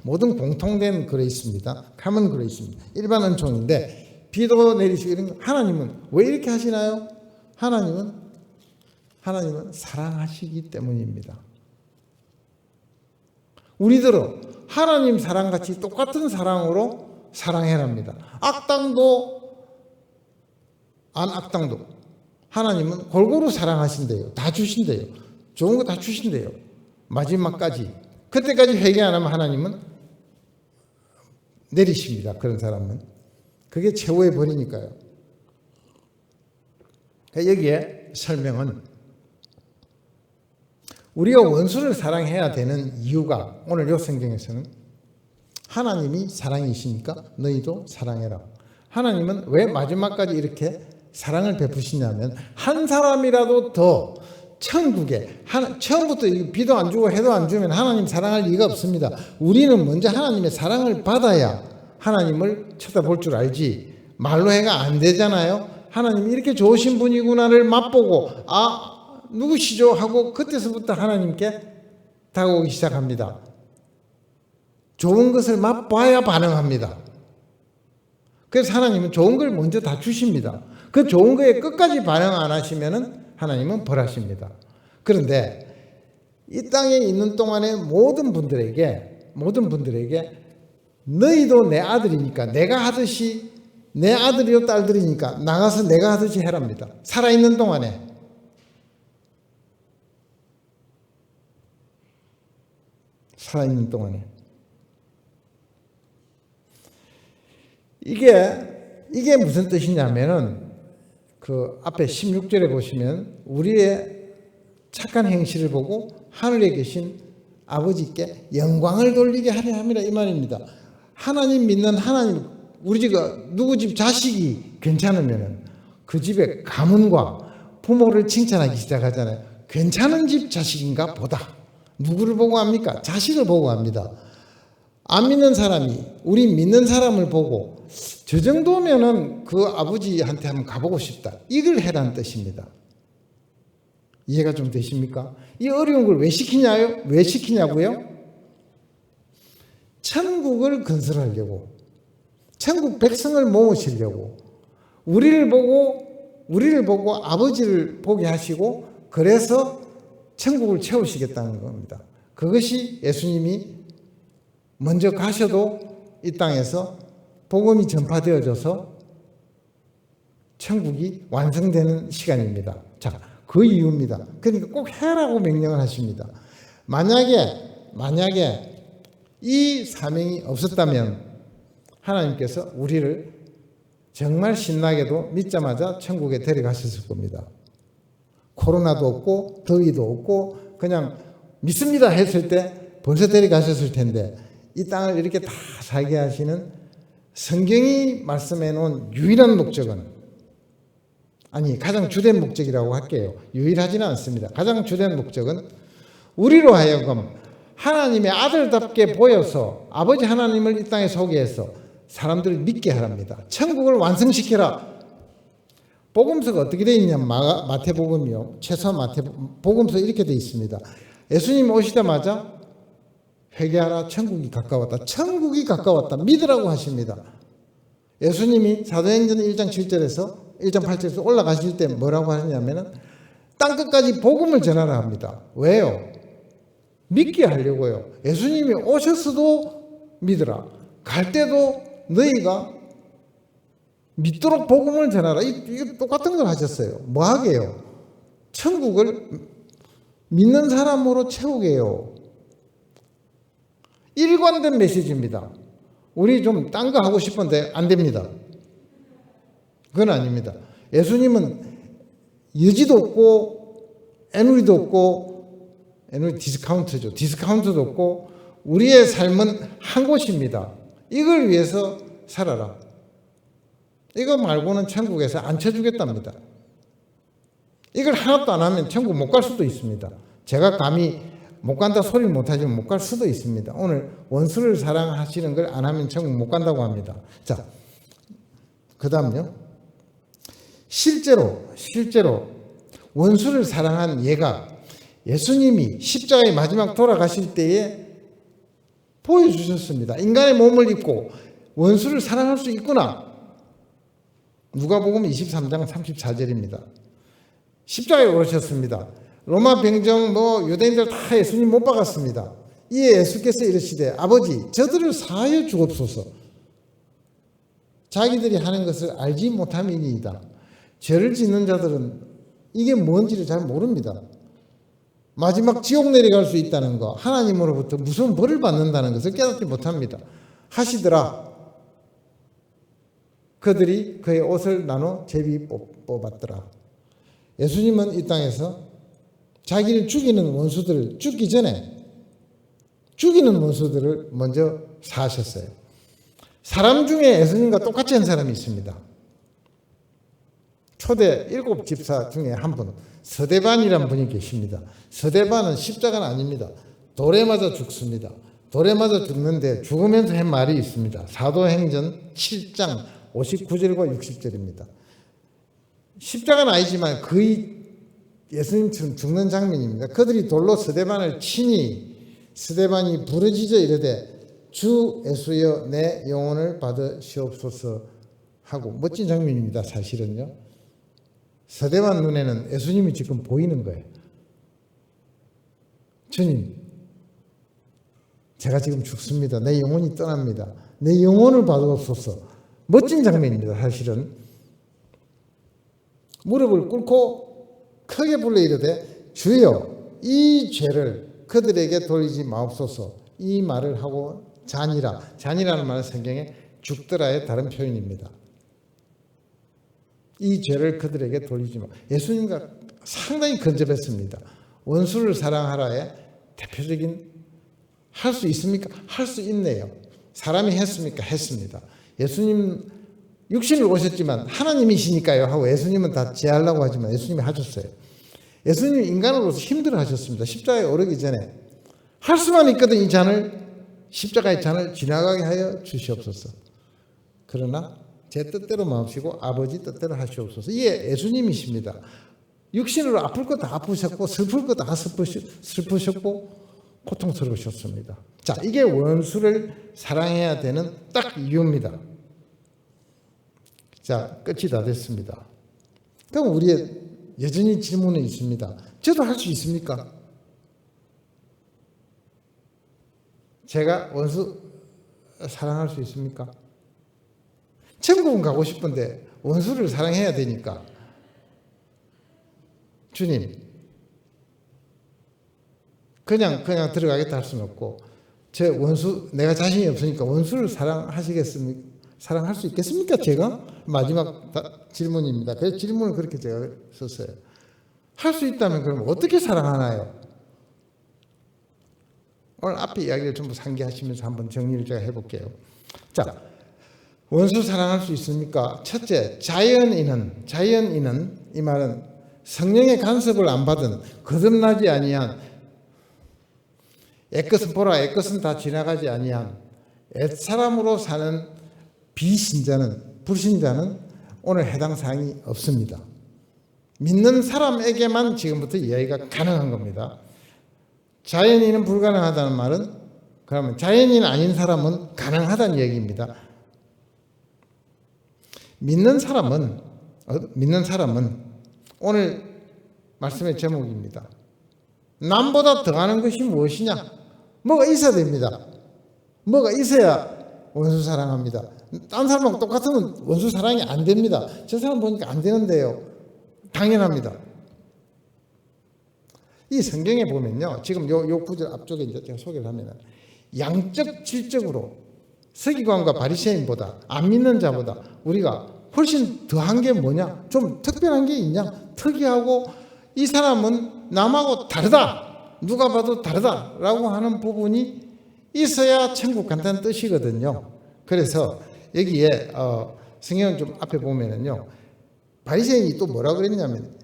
모든 공통된 그레이스입니다. common grace입니다. 일반 은총인데, 비도 내리시고 이런 거 하나님은 왜 이렇게 하시나요? 하나님은 사랑하시기 때문입니다. 우리들은 하나님 사랑같이 똑같은 사랑으로 사랑해랍니다. 악당도 악당도 하나님은 골고루 사랑하신대요. 다 주신대요. 좋은 거 다 주신대요. 마지막까지. 그때까지 회개 안 하면 하나님은 내리십니다. 그런 사람은. 그게 최후의 벌이니까요. 여기에 설명은, 우리가 원수를 사랑해야 되는 이유가, 오늘 이 성경에서는 하나님이 사랑이시니까 너희도 사랑해라. 하나님은 왜 마지막까지 이렇게 사랑을 베푸시냐면, 한 사람이라도 더 천국에, 처음부터 비도 안 주고 해도 안 주면 하나님 사랑할 리가 없습니다. 우리는 먼저 하나님의 사랑을 받아야 하나님을 쳐다볼 줄 알지, 말로 해가 안 되잖아요. 하나님이 이렇게 좋으신 분이구나를 맛보고, 누구시죠? 하고 그때서부터 하나님께 다가오기 시작합니다. 좋은 것을 맛봐야 반응합니다. 그래서 하나님은 좋은 걸 먼저 다 주십니다. 그 좋은 거에 끝까지 반응 안 하시면은 하나님은 벌하십니다. 그런데 이 땅에 있는 동안에 모든 분들에게 너희도 내 아들이니까, 내가 하듯이, 내 아들이요 딸들이니까 나가서 내가 하듯이 해랍니다. 살아있는 동안에. 살아있는 동안에. 이게 무슨 뜻이냐면은, 그 앞에 16절에 보시면 우리의 착한 행실을 보고 하늘에 계신 아버지께 영광을 돌리게 하려 함이라, 이 말입니다. 하나님 믿는 하나님, 우리 집 누구 집 자식이 괜찮으면은 그 집의 가문과 부모를 칭찬하기 시작하잖아요. 괜찮은 집 자식인가 보다. 누구를 보고 합니까? 자식을 보고 합니다. 안 믿는 사람이 우리 믿는 사람을 보고, 저 정도면은 그 아버지한테 한번 가보고 싶다, 이걸 해라는 뜻입니다. 이해가 좀 되십니까? 이 어려운 걸 왜 시키냐요? 왜 시키냐고요? 천국을 건설하려고, 천국 백성을 모으시려고, 우리를 보고 아버지를 보게 하시고, 그래서 천국을 채우시겠다는 겁니다. 그것이 예수님이 먼저 가셔도 이 땅에서 복음이 전파되어져서 천국이 완성되는 시간입니다. 자, 그 이유입니다. 그러니까 꼭 해라고 명령을 하십니다. 만약에 이 사명이 없었다면 하나님께서 우리를 정말 신나게도 믿자마자 천국에 데려가셨을 겁니다. 코로나도 없고 더위도 없고 그냥 믿습니다 했을 때 벌써 데려가셨을 텐데, 이 땅을 이렇게 다 살게 하시는 성경이 말씀해 놓은 유일한 목적은, 아니 가장 주된 목적이라고 할게요. 유일하지는 않습니다. 가장 주된 목적은 우리로 하여금 하나님의 아들답게 보여서 아버지 하나님을 이 땅에 소개해서 사람들을 믿게 하랍니다. 천국을 완성시켜라. 복음서가 어떻게 되어 있냐? 마태복음이요. 최소한 마태복음서 이렇게 되어 있습니다. 예수님 오시자마자 회개하라, 천국이 가까웠다. 천국이 가까웠다. 믿으라고 하십니다. 예수님이 사도행전 1장 7절에서 1장 8절에서 올라가실 때 뭐라고 하냐면은 땅끝까지 복음을 전하라 합니다. 왜요? 믿게 하려고요. 예수님이 오셨어도 믿으라. 갈 때도 너희가 믿도록 복음을 전하라. 이거 똑같은 걸 하셨어요. 뭐 하게요? 천국을 믿는 사람으로 채우게요. 일관된 메시지입니다. 우리 좀 딴 거 하고 싶은데 안 됩니다. 그건 아닙니다. 예수님은 여지도 없고 애누리도 없고, 애누리 디스카운트죠. 디스카운트도 없고, 우리의 삶은 한 곳입니다. 이걸 위해서 살아라. 이거 말고는 천국에서 안 쳐주겠답니다. 이걸 하나도 안 하면 천국 못 갈 수도 있습니다. 제가 감히 못 간다 소리를 못 하지만 못 갈 수도 있습니다. 오늘 원수를 사랑하시는 걸 안 하면 천국 못 간다고 합니다. 자, 그 다음요. 실제로 원수를 사랑한 예가 예수님이 십자가의 마지막 돌아가실 때에 보여주셨습니다. 인간의 몸을 입고 원수를 사랑할 수 있구나. 누가복음 23장 34절입니다. 십자가에 오르셨습니다. 로마 병정 유대인들 다 예수님 못 박았습니다. 이에 예수께서 이르시되 아버지 저들을 사하여 주옵소서. 자기들이 하는 것을 알지 못함이니이다. 죄를 짓는 자들은 이게 뭔지를 잘 모릅니다. 마지막 지옥 내려갈 수 있다는 거, 하나님으로부터 무서운 벌을 받는다는 것을 깨닫지 못합니다. 하시더라. 그들이 그의 옷을 나눠 제비 뽑았더라. 예수님은 이 땅에서 자기를 죽이는 원수들을 죽기 전에 죽이는 원수들을 먼저 사하셨어요. 사람 중에 예수님과 똑같이 한 사람이 있습니다. 초대 7 집사 중에 한 분, 서대반이라는 분이 계십니다. 서대반은 십자가는 아닙니다. 돌에 맞아 죽습니다. 돌에 맞아 죽는데 죽으면서 한 말이 있습니다. 사도행전 7장 59절과 60절입니다. 십자가는 아니지만 거의 예수님처럼 죽는 장면입니다. 그들이 돌로 서대반을 치니 서대반이 부르짖어 이르되 주 예수여 내 영혼을 받으시옵소서 하고, 멋진 장면입니다. 사실은요. 서대반 눈에는 예수님이 지금 보이는 거예요. 주님, 제가 지금 죽습니다. 내 영혼이 떠납니다. 내 영혼을 받으옵소서. 멋진 장면입니다. 사실은. 무릎을 꿇고 크게 불러 이르되 주여 이 죄를 그들에게 돌리지 마옵소서. 이 말을 하고 잔이라는 말은 성경에 죽더라의 다른 표현입니다. 이 죄를 그들에게 돌리지 마. 예수님과 상당히 근접했습니다. 원수를 사랑하라의 대표적인, 할 수 있습니까? 할 수 있네요. 사람이 했습니까? 했습니다. 예수님 육신을 오셨지만 하나님이시니까요 하고 예수님은 다 제하려고 하지만 예수님이 하셨어요. 예수님 인간으로서 힘들어 하셨습니다. 십자가에 오르기 전에 할 수만 있거든. 이 잔을, 십자가의 잔을 지나가게 하여 주시옵소서. 그러나 제 뜻대로 마옵시고 아버지 뜻대로 하시옵소서. 이게 예수님이십니다. 육신으로 아플 거 다 아프셨고 슬플 거 다 슬프셨고 고통스러우셨습니다. 자, 이게 원수를 사랑해야 되는 딱 이유입니다. 자, 끝이 다 됐습니다. 그럼 우리의 여전히 질문은 있습니다. 저도 할 수 있습니까? 제가 원수 사랑할 수 있습니까? 천국은 가고 싶은데 원수를 사랑해야 되니까 주님 그냥 들어가겠다 할 수는 없고 제 원수 내가 자신이 없으니까 원수를 사랑하시겠습니까? 사랑할 수 있겠습니까? 제가 마지막 질문입니다. 그래서 질문을 그렇게 제가 썼어요. 할 수 있다면 그럼 어떻게 사랑하나요? 오늘 앞에 이야기를 전부 상기하시면서 한번 정리를 제가 해볼게요. 자, 원수 사랑할 수 있습니까? 첫째, 자연인은 이 말은 성령의 간섭을 안 받은 거듭나지 아니한 애것은 보라 애것은 다 지나가지 아니한 옛사람으로 사는 비신자는 불신자는 오늘 해당 사항이 없습니다. 믿는 사람에게만 지금부터 이야기가 가능한 겁니다. 자연인은 불가능하다는 말은 그러면 자연인 아닌 사람은 가능하다는 얘기입니다. 믿는 사람은 오늘 말씀의 제목입니다. 남보다 더하는 것이 무엇이냐? 뭐가 있어야 됩니다. 뭐가 있어야 원수 사랑합니다. 딴 사람하고 똑같으면 원수 사랑이 안 됩니다. 저 사람 보니까 안 되는데요. 당연합니다. 이 성경에 보면요. 지금 요 구절 앞쪽에 이제 제가 소개를 하면은 양적 질적으로 서기관과 바리새인보다 안 믿는 자보다 우리가 훨씬 더한 게 뭐냐? 좀 특별한 게 있냐? 특이하고 이 사람은 남하고 다르다. 누가 봐도 다르다라고 하는 부분이 있어야 천국 간다는 뜻이거든요. 그래서 여기에 성경 좀 앞에 보면은요. 바리새인이 또 뭐라 그랬냐면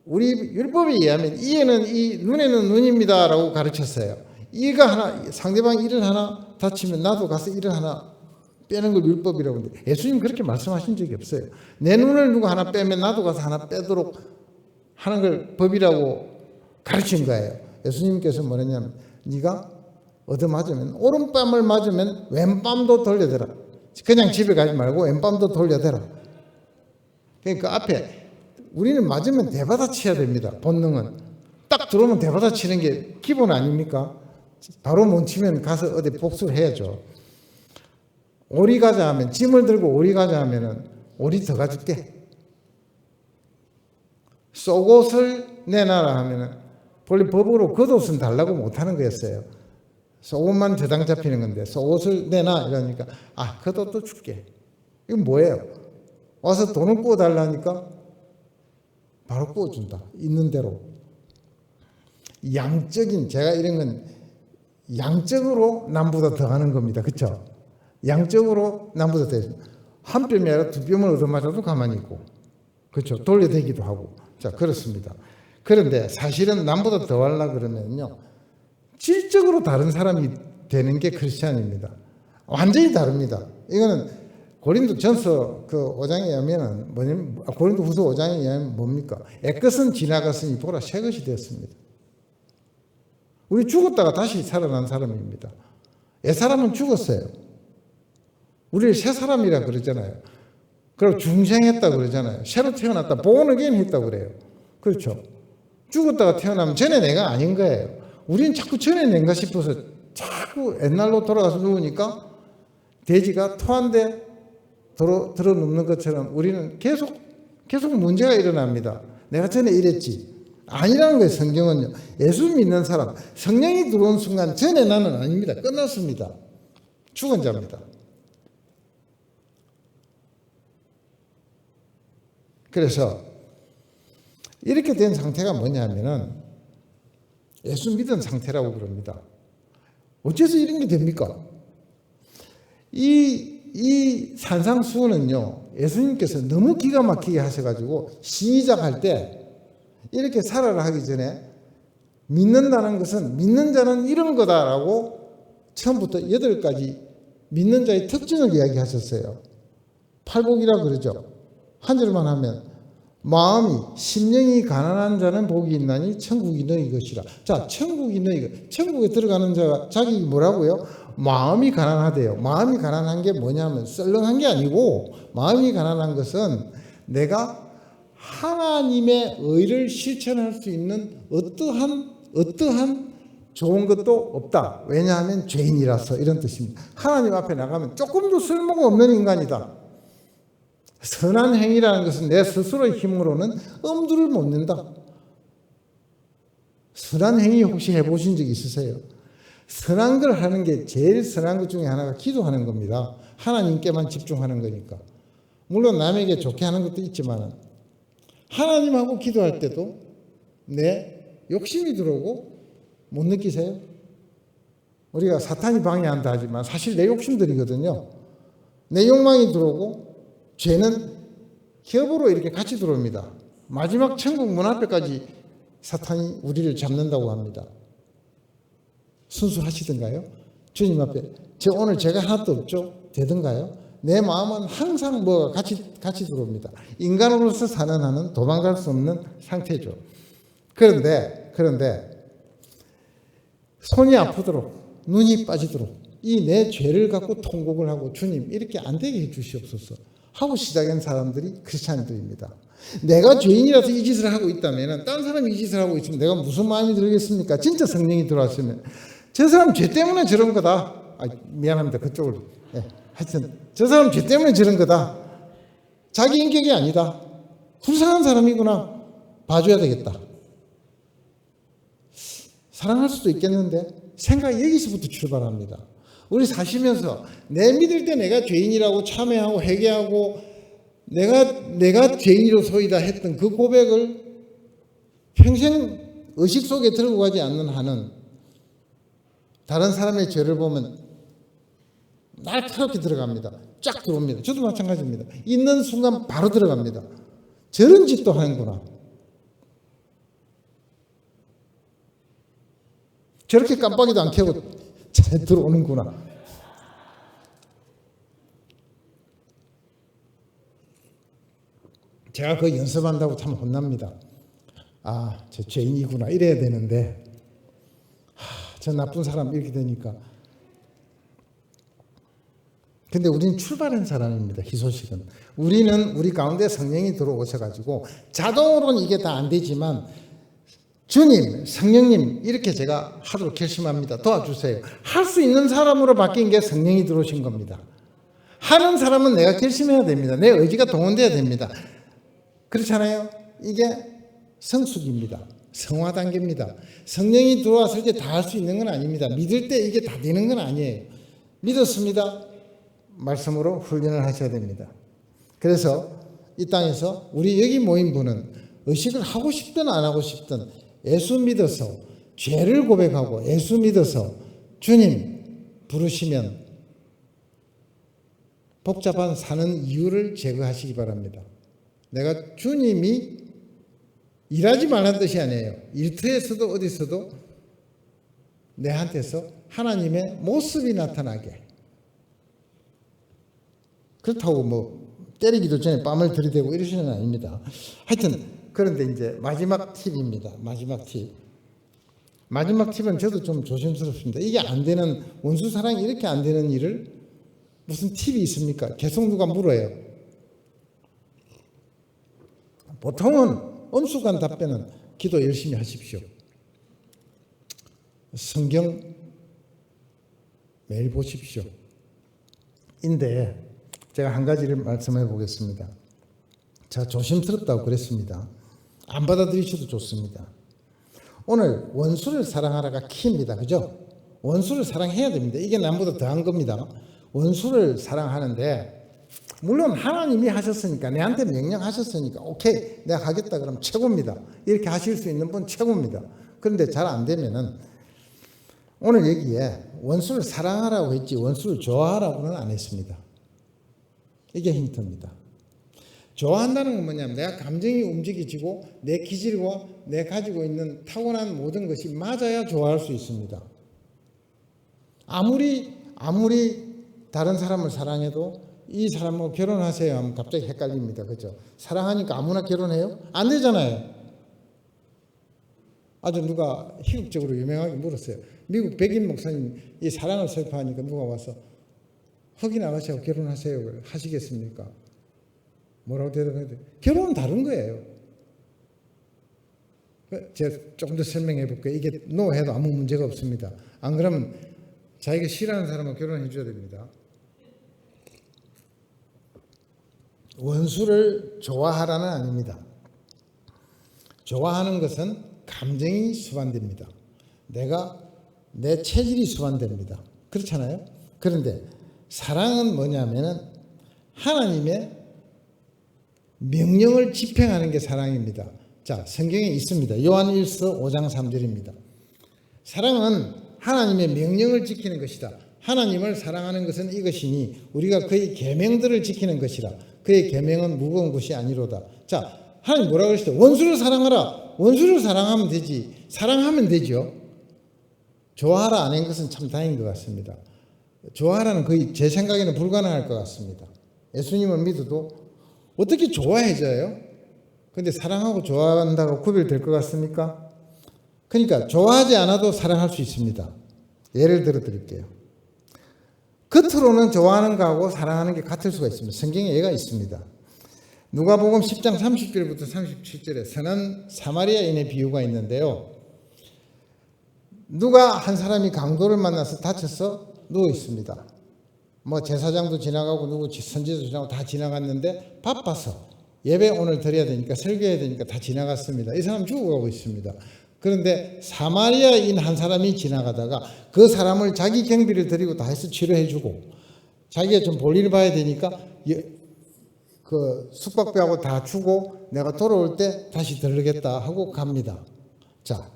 우리 율법에 의하면 이에는 이 눈에는 눈입니다라고 가르쳤어요. 이가 하나 상대방 일을 하나 다치면 나도 가서 일을 하나 빼는 걸 율법이라고 하는데 예수님 그렇게 말씀하신 적이 없어요. 내 눈을 누가 하나 빼면 나도 가서 하나 빼도록 하는 걸 법이라고 가르친 거예요. 예수님께서 뭐랬냐면 네가 얻어맞으면 오른뺨을 맞으면 왼뺨도 돌려대라. 그냥 집에 가지 말고 왼뺨도 돌려대라. 그러니까 앞에 우리는 맞으면 대받아 쳐야 됩니다. 본능은 딱 들어오면 대받아 치는 게 기본 아닙니까? 바로 못 치면 가서 어디 복수를 해야죠. 오리 가자 하면 짐을 들고 오리 가자 하면은 오리 더 가줄게. 속옷을 내놔라 하면은 원래 법으로 겉옷은 달라고 못하는 거였어요. 속옷만 저당 잡히는 건데 속옷을 내놔 이러니까 겉옷도 줄게. 이건 뭐예요? 와서 돈을 구워달라니까 바로 구워준다. 있는 대로. 양적인 제가 이런 건 양적으로 남보다 더 하는 겁니다. 그렇죠? 양적으로 남보다 더 한 뼘이 아니라 두 뼘을 얻어맞아도 가만히 있고 그렇죠? 돌려대기도 하고 자 그렇습니다. 그런데 사실은 남보다 더 하려고 그러면요 질적으로 다른 사람이 되는 게 크리스찬입니다. 완전히 다릅니다. 이거는 고린도전서 그 5장에 의하면은 뭐냐면 고린도후서 5장에 의하면 뭡니까? 옛것은 지나갔으니 보라 새 것이 되었습니다. 우리 죽었다가 다시 살아난 사람입니다. 옛 사람은 죽었어요. 우리를 새 사람이라 그러잖아요. 그리고 중생했다 그러잖아요. 새로 태어났다, born again 했다 그래요. 그렇죠? 죽었다가 태어나면 전에 내가 아닌 거예요. 우리는 자꾸 전에 내가 싶어서 자꾸 옛날로 돌아가서 누우니까 돼지가 토한데 들어 눕는 것처럼 우리는 계속 문제가 일어납니다. 내가 전에 이랬지. 아니라는 거예요. 성경은요. 예수 믿는 사람 성령이 들어온 순간 전에 나는 아닙니다. 끝났습니다. 죽은 자입니다. 그래서 이렇게 된 상태가 뭐냐면은 예수 믿은 상태라고 그럽니다. 어째서 이런 게 됩니까? 이 산상수훈은요 예수님께서 너무 기가 막히게 하셔가지고 시작할 때 이렇게 살아라 하기 전에 믿는다는 것은 믿는 자는 이런 거다라고 처음부터 8가지 믿는 자의 특징을 이야기하셨어요. 팔복이라고 그러죠. 한 절만 하면 마음이 심령이 가난한 자는 복이 있나니 천국이 너희 것이라. 자, 천국이 너희 것. 천국에 들어가는 자가 자기 뭐라고요? 마음이 가난하대요. 마음이 가난한 게 뭐냐면 썰렁한 게 아니고, 마음이 가난한 것은 내가 하나님의 의를 실천할 수 있는 어떠한 좋은 것도 없다. 왜냐하면 죄인이라서, 이런 뜻입니다. 하나님 앞에 나가면 조금도 쓸모가 없는 인간이다. 선한 행위라는 것은 내 스스로의 힘으로는 엄두를 못 낸다. 선한 행위 혹시 해보신 적 있으세요? 선한 걸 하는 게 제일 선한 것 중에 하나가 기도하는 겁니다. 하나님께만 집중하는 거니까. 물론 남에게 좋게 하는 것도 있지만 하나님하고 기도할 때도 내 욕심이 들어오고, 못 느끼세요? 우리가 사탄이 방해한다 하지만 사실 내 욕심들이거든요. 내 욕망이 들어오고 죄는 협으로 이렇게 같이 들어옵니다. 마지막 천국 문 앞에까지 사탄이 우리를 잡는다고 합니다. 순수하시던가요? 주님 앞에 오늘 제가 하나도 없죠? 되던가요? 내 마음은 항상 뭐가 같이 들어옵니다. 인간으로서 사는 한은 도망갈 수 없는 상태죠. 그런데 손이 아프도록, 눈이 빠지도록 이 내 죄를 갖고 통곡을 하고, 주님 이렇게 안 되게 해 주시옵소서 하고 시작한 사람들이 크리스찬들입니다. 내가 죄인이라서 이 짓을 하고 있다면, 딴 사람이 이 짓을 하고 있으면 내가 무슨 마음이 들겠습니까? 진짜 성령이 들어왔으면 저 사람 죄 때문에 저런 거다. 미안합니다. 그쪽을. 하여튼 저 사람 죄 때문에 저런 거다. 자기 인격이 아니다. 불쌍한 사람이구나. 봐줘야 되겠다. 사랑할 수도 있겠는데 생각이 여기서부터 출발합니다. 우리 사시면서 내 믿을 때 내가 죄인이라고 참회하고 회개하고 내가 죄인으로서이다 했던 그 고백을 평생 의식 속에 들고 가지 않는 한은 다른 사람의 죄를 보면 날카롭게 들어갑니다. 쫙 들어옵니다. 저도 마찬가지입니다. 있는 순간 바로 들어갑니다. 저런 짓도 하는구나. 저렇게 깜빡이도 안 켜고 잘 들어오는구나. 제가 그 연습한다고 참 혼납니다. 저 죄인이구나 이래야 되는데 저 나쁜 사람 이렇게 되니까. 근데 우리는 출발한 사람입니다. 희소식은. 우리는 우리 가운데 성령이 들어오셔가지고 자동으로는 이게 다 안 되지만, 주님, 성령님 이렇게 제가 하도록 결심합니다. 도와주세요. 할 수 있는 사람으로 바뀐 게 성령이 들어오신 겁니다. 하는 사람은 내가 결심해야 됩니다. 내 의지가 동원돼야 됩니다. 그렇잖아요. 이게 성숙입니다. 성화 단계입니다. 성령이 들어왔을 때 다 할 수 있는 건 아닙니다. 믿을 때 이게 다 되는 건 아니에요. 믿었습니다. 말씀으로 훈련을 하셔야 됩니다. 그래서 이 땅에서 우리 여기 모인 분은 의식을 하고 싶든 안 하고 싶든 예수 믿어서 죄를 고백하고 예수 믿어서 주님 부르시면 복잡한 사는 이유를 제거하시기 바랍니다. 내가 주님이 일하지 말라는 뜻이 아니에요. 일터에서도 어디서도 내한테서 하나님의 모습이 나타나게. 그렇다고 뭐 때리기도 전에 뺨을 들이대고 이러시는 건 아닙니다. 하여튼 그런데 이제 마지막 팁입니다. 마지막 팁은 저도 좀 조심스럽습니다. 이게 안 되는, 원수 사랑이 이렇게 안 되는 일을 무슨 팁이 있습니까? 계속 누가 물어요. 보통은 엄숙한 답변은 기도 열심히 하십시오. 성경 매일 보십시오. 인데 제가 한 가지를 말씀해 보겠습니다. 제가 조심스럽다고 그랬습니다. 안 받아들이셔도 좋습니다. 오늘 원수를 사랑하라가 키입니다. 그죠? 원수를 사랑해야 됩니다. 이게 남보다 더한 겁니다. 원수를 사랑하는데, 물론 하나님이 하셨으니까, 내한테 명령하셨으니까 오케이 내가 하겠다 그러면 최고입니다. 이렇게 하실 수 있는 분 최고입니다. 그런데 잘 안 되면은, 오늘 여기에 원수를 사랑하라고 했지 원수를 좋아하라고는 안 했습니다. 이게 힌트입니다. 좋아한다는 건 뭐냐면 내가 감정이 움직이지고 내 기질과 내 가지고 있는 타고난 모든 것이 맞아야 좋아할 수 있습니다. 아무리 다른 사람을 사랑해도 이 사람하고 결혼하세요 하면 갑자기 헷갈립니다. 그죠? 사랑하니까 아무나 결혼해요? 안 되잖아요. 아주 누가 희극적으로 유명하게 물었어요. 미국 백인 목사님 이 사랑을 설파하니까 누가 와서 흑인 아가씨하고 결혼하세요. 하시겠습니까? 뭐라고 대답해야 돼요? 결혼은 다른 거예요. 제가 조금 더 설명해 볼게요. 이게 노 해도 아무 문제가 없습니다. 안 그러면 자기가 싫어하는 사람하고 결혼해 줘야 됩니다. 원수를 좋아하라는 아닙니다. 좋아하는 것은 감정이 수반됩니다. 내 체질이 수반됩니다. 그렇잖아요. 그런데 사랑은 뭐냐면은 하나님의 명령을 집행하는 게 사랑입니다. 자, 성경에 있습니다. 요한일서 5장 3절입니다. 사랑은 하나님의 명령을 지키는 것이다. 하나님을 사랑하는 것은 이것이니 우리가 그의 계명들을 지키는 것이라. 그의 계명은 무거운 것이 아니로다. 자, 하나님 뭐라고 그러시죠? 원수를 사랑하라. 원수를 사랑하면 되지. 사랑하면 되죠. 좋아하라 안 한 것은 참 다행인 것 같습니다. 좋아하라는 거의 제 생각에는 불가능할 것 같습니다. 예수님을 믿어도 어떻게 좋아해져요? 근데 사랑하고 좋아한다고 구별될 것 같습니까? 그러니까 좋아하지 않아도 사랑할 수 있습니다. 예를 들어 드릴게요. 겉으로는 좋아하는 거하고 사랑하는 게 같을 수가 있습니다. 성경에 예가 있습니다. 누가복음 10장 30절부터 37절에 선한 사마리아인의 비유가 있는데요. 누가 한 사람이 강도를 만나서 다쳐서 누워 있습니다. 뭐 제사장도 지나가고 누구 선지자도 지나가고 다 지나갔는데 바빠서 예배 오늘 드려야 되니까 설교해야 되니까 다 지나갔습니다. 이 사람 죽어가고 있습니다. 그런데 사마리아인 한 사람이 지나가다가 그 사람을 자기 경비를 드리고 다 해서 치료해주고 자기가 좀 볼일 봐야 되니까 그 숙박비하고 다 주고 내가 돌아올 때 다시 들르겠다 하고 갑니다. 자,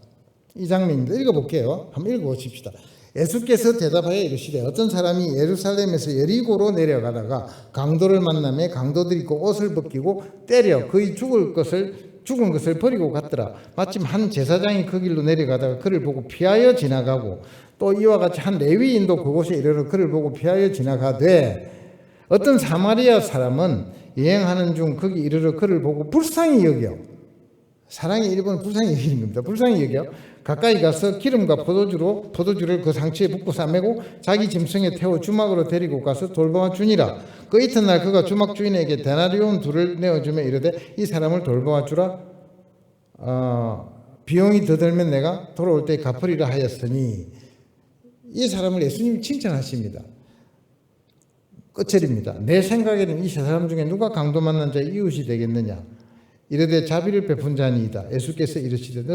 이 장면입니다. 읽어볼게요. 한번 읽어보십시다. 예수께서 대답하여 이르시되 어떤 사람이 예루살렘에서 여리고로 내려가다가 강도를 만나매 강도들이 그 옷을 벗기고 때려 그의 죽은 것을 버리고 갔더라. 마침 한 제사장이 그 길로 내려가다가 그를 보고 피하여 지나가고 또 이와 같이 한 레위인도 그곳에 이르러 그를 보고 피하여 지나가되 어떤 사마리아 사람은 여행하는 중 거기 이르러 그를 보고 불쌍히 여겨. 사랑의 일본은 불쌍히 여기는 겁니다. 불쌍히 여겨 가까이 가서 기름과 포도주를 그 상처에 붓고 싸매고 자기 짐승에 태워 주막으로 데리고 가서 돌보아 주니라. 그 이튿날 그가 주막 주인에게 데나리온 2를 내어주며 이르되 이 사람을 돌보아 주라. 비용이 더 들면 내가 돌아올 때 갚으리라 하였으니 이 사람을 예수님이 칭찬하십니다. 끝절입니다. 내 생각에는 이 세 사람 중에 누가 강도 만난 자의 이웃이 되겠느냐. 이르되 자비를 베푼 자니이다. 예수께서 이르시되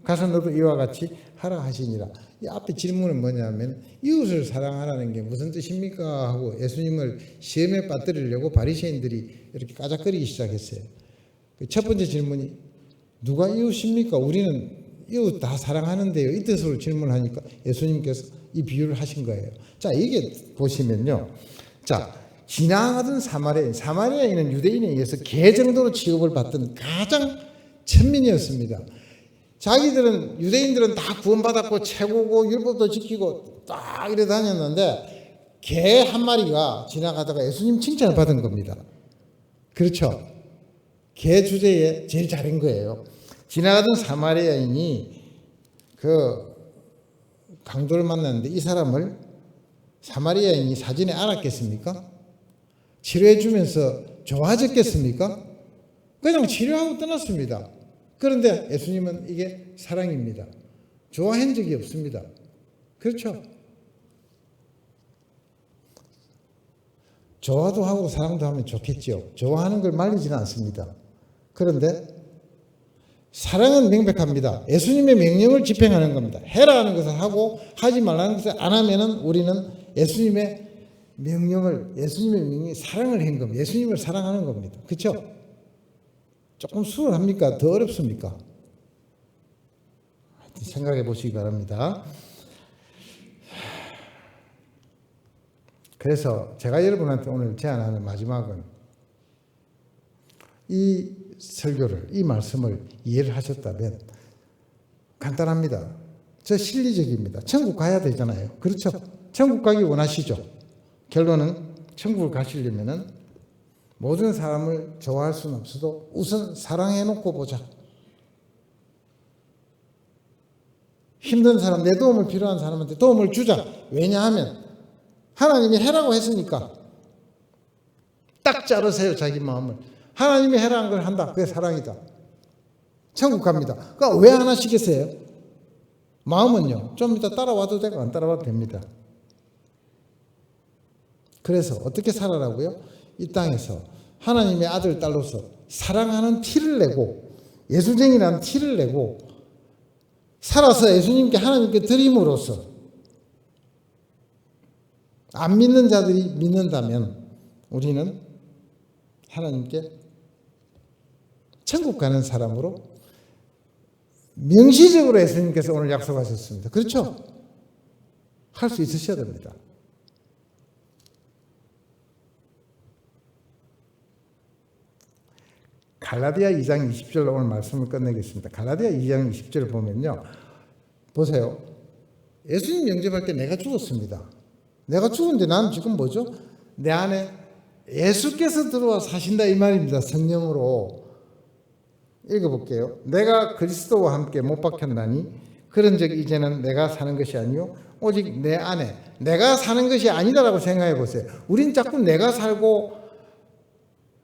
가서 너도 이와 같이 하라 하시니라. 이 앞에 질문은 뭐냐면 이웃을 사랑하라는 게 무슨 뜻입니까? 하고 예수님을 시험에 빠뜨리려고 바리새인들이 이렇게 까작거리기 시작했어요. 첫 번째 질문이 누가 이웃입니까? 우리는 이웃 다 사랑하는데요. 이 뜻으로 질문하니까 예수님께서 이 비유를 하신 거예요. 자, 이게 보시면요. 자, 지나가던 사마리아인은 유대인에 의해서 개 정도로 취급을 받던 가장 천민이었습니다. 유대인들은 다 구원받았고 최고고 율법도 지키고 딱 이래 다녔는데 개 한 마리가 지나가다가 예수님 칭찬을 받은 겁니다. 그렇죠? 개 주제에 제일 잘한 거예요. 지나가던 사마리아인이 그 강도를 만났는데 이 사람을 사마리아인이 사전에 알았겠습니까? 치료해 주면서 좋아졌겠습니까? 그냥 치료하고 떠났습니다. 그런데 예수님은 이게 사랑입니다. 좋아한 적이 없습니다. 그렇죠? 좋아도 하고 사랑도 하면 좋겠죠. 좋아하는 걸 말리지는 않습니다. 그런데 사랑은 명백합니다. 예수님의 명령을 집행하는 겁니다. 해라 하는 것을 하고 하지 말라는 것을 안 하면은 우리는 예수님의 명령이 사랑을 한 겁니다. 예수님을 사랑하는 겁니다. 그렇죠? 조금 수월합니까? 더 어렵습니까? 생각해 보시기 바랍니다. 그래서 제가 여러분한테 오늘 제안하는 마지막은 이 설교를, 이 말씀을 이해를 하셨다면 간단합니다. 저 실리적입니다. 천국 가야 되잖아요. 그렇죠? 천국 가기 원하시죠? 결론은 천국을 가시려면은 모든 사람을 좋아할 수는 없어도 우선 사랑해 놓고 보자. 힘든 사람, 내 도움을 필요한 사람한테 도움을 주자. 왜냐하면 하나님이 해라고 했으니까. 딱 자르세요, 자기 마음을. 하나님이 해라는 걸 한다. 그게 사랑이다. 천국 갑니다. 그러니까 왜 안 하시겠어요? 마음은요, 좀 이따 따라와도 되고 안 따라와도 됩니다. 그래서 어떻게 살아라고요? 이 땅에서 하나님의 아들, 딸로서 사랑하는 티를 내고 예수쟁이라는 티를 내고 살아서 예수님께 하나님께 드림으로써 안 믿는 자들이 믿는다면 우리는 하나님께 천국 가는 사람으로 명시적으로 예수님께서 오늘 약속하셨습니다. 그렇죠? 할 수 있으셔야 됩니다. 갈라디아 2장 20절로 오늘 말씀을 끝내겠습니다. 갈라디아 2장 20절을 보면요. 보세요. 예수님 영접할 때 내가 죽었습니다. 내가 죽은데 나는 지금 뭐죠? 내 안에 예수께서 들어와 사신다 이 말입니다. 성령으로. 읽어볼게요. 내가 그리스도와 함께 못 박혔나니 그런즉 이제는 내가 사는 것이 아니요 오직 내 안에 내가 사는 것이 아니다라고 생각해 보세요. 우린 자꾸 내가 살고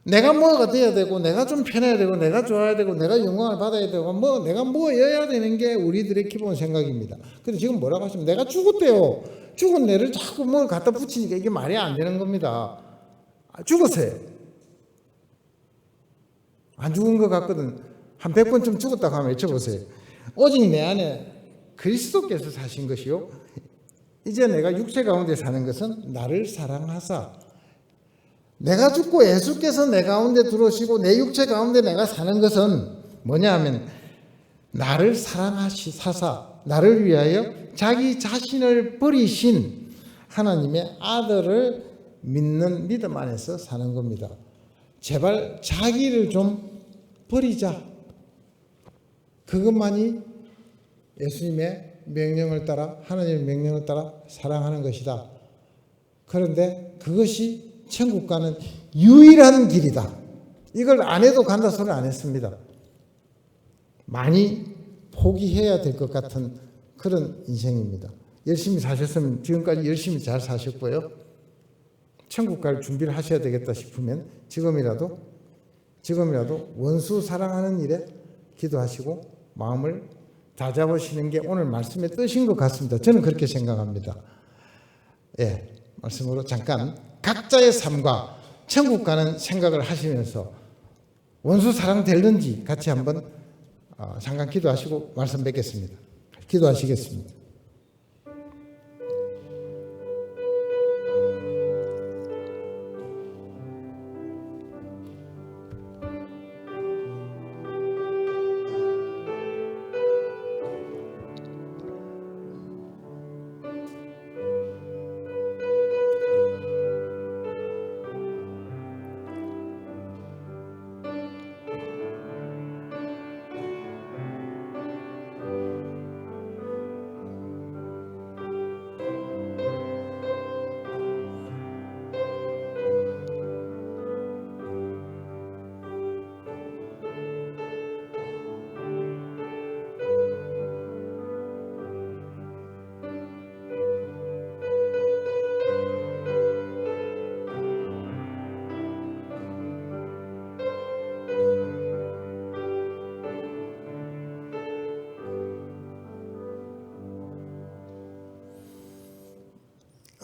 내가 뭐가 돼야 되고 내가 좀 편해야 되고 내가 좋아야 되고 내가 영광을 받아야 되고 내가 뭐여야 되는 게 우리들의 기본 생각입니다. 근데 지금 뭐라고 하시면 내가 죽었대요. 죽은 내를 자꾸 뭘 갖다 붙이니까 이게 말이 안 되는 겁니다. 죽었어요. 안 죽은 것 같거든. 한 100번쯤 죽었다고 하면 외쳐보세요. 오직 내 안에 그리스도께서 사신 것이요 이제 내가 육체 가운데 사는 것은 나를 사랑하사 내가 죽고 예수께서 내 가운데 들어오시고 내 육체 가운데 내가 사는 것은 뭐냐 하면 나를 사랑하시사사 나를 위하여 자기 자신을 버리신 하나님의 아들을 믿는 믿음 안에서 사는 겁니다. 제발 자기를 좀 버리자. 그것만이 예수님의 명령을 따라 하나님의 명령을 따라 사랑하는 것이다. 그런데 그것이 천국 가는 유일한 길이다. 이걸 안 해도 간다 소리 안 했습니다. 많이 포기해야 될 것 같은 그런 인생입니다. 열심히 사셨으면 지금까지 열심히 잘 사셨고요. 천국 갈 준비를 하셔야 되겠다 싶으면 지금이라도 원수 사랑하는 일에 기도하시고 마음을 다잡으시는 게 오늘 말씀의 뜻인 것 같습니다. 저는 그렇게 생각합니다. 예, 말씀으로 잠깐 각자의 삶과 천국 가는 생각을 하시면서 원수 사랑 될는지 같이 한번 잠깐 기도하시고 말씀 뵙겠습니다. 기도하시겠습니다.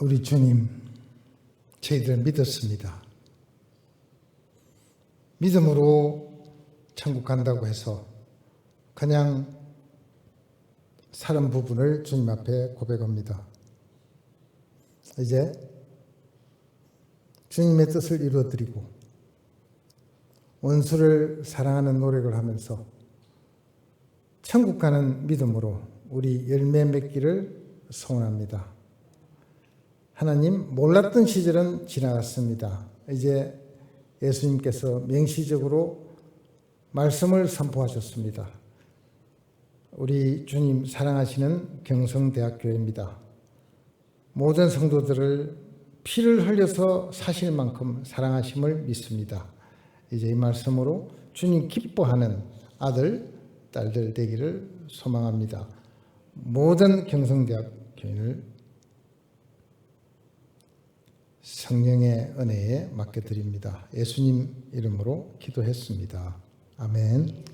우리 주님, 저희들 믿었습니다. 믿음으로 천국 간다고 해서 그냥 사는 부분을 주님 앞에 고백합니다. 이제 주님의 뜻을 이루어드리고 원수를 사랑하는 노력을 하면서 천국 가는 믿음으로 우리 열매 맺기를 소원합니다. 하나님, 몰랐던 시절은 지나갔습니다. 이제 예수님께서 명시적으로 말씀을 선포하셨습니다. 우리 주님 사랑하시는 경성대학교입니다. 모든 성도들을 피를 흘려서 사실 만큼 사랑하심을 믿습니다. 이제 이 말씀으로 주님 기뻐하는 아들, 딸들 되기를 소망합니다. 모든 경성대학 교인을 성령의 은혜에 맡겨드립니다. 예수님 이름으로 기도했습니다. 아멘.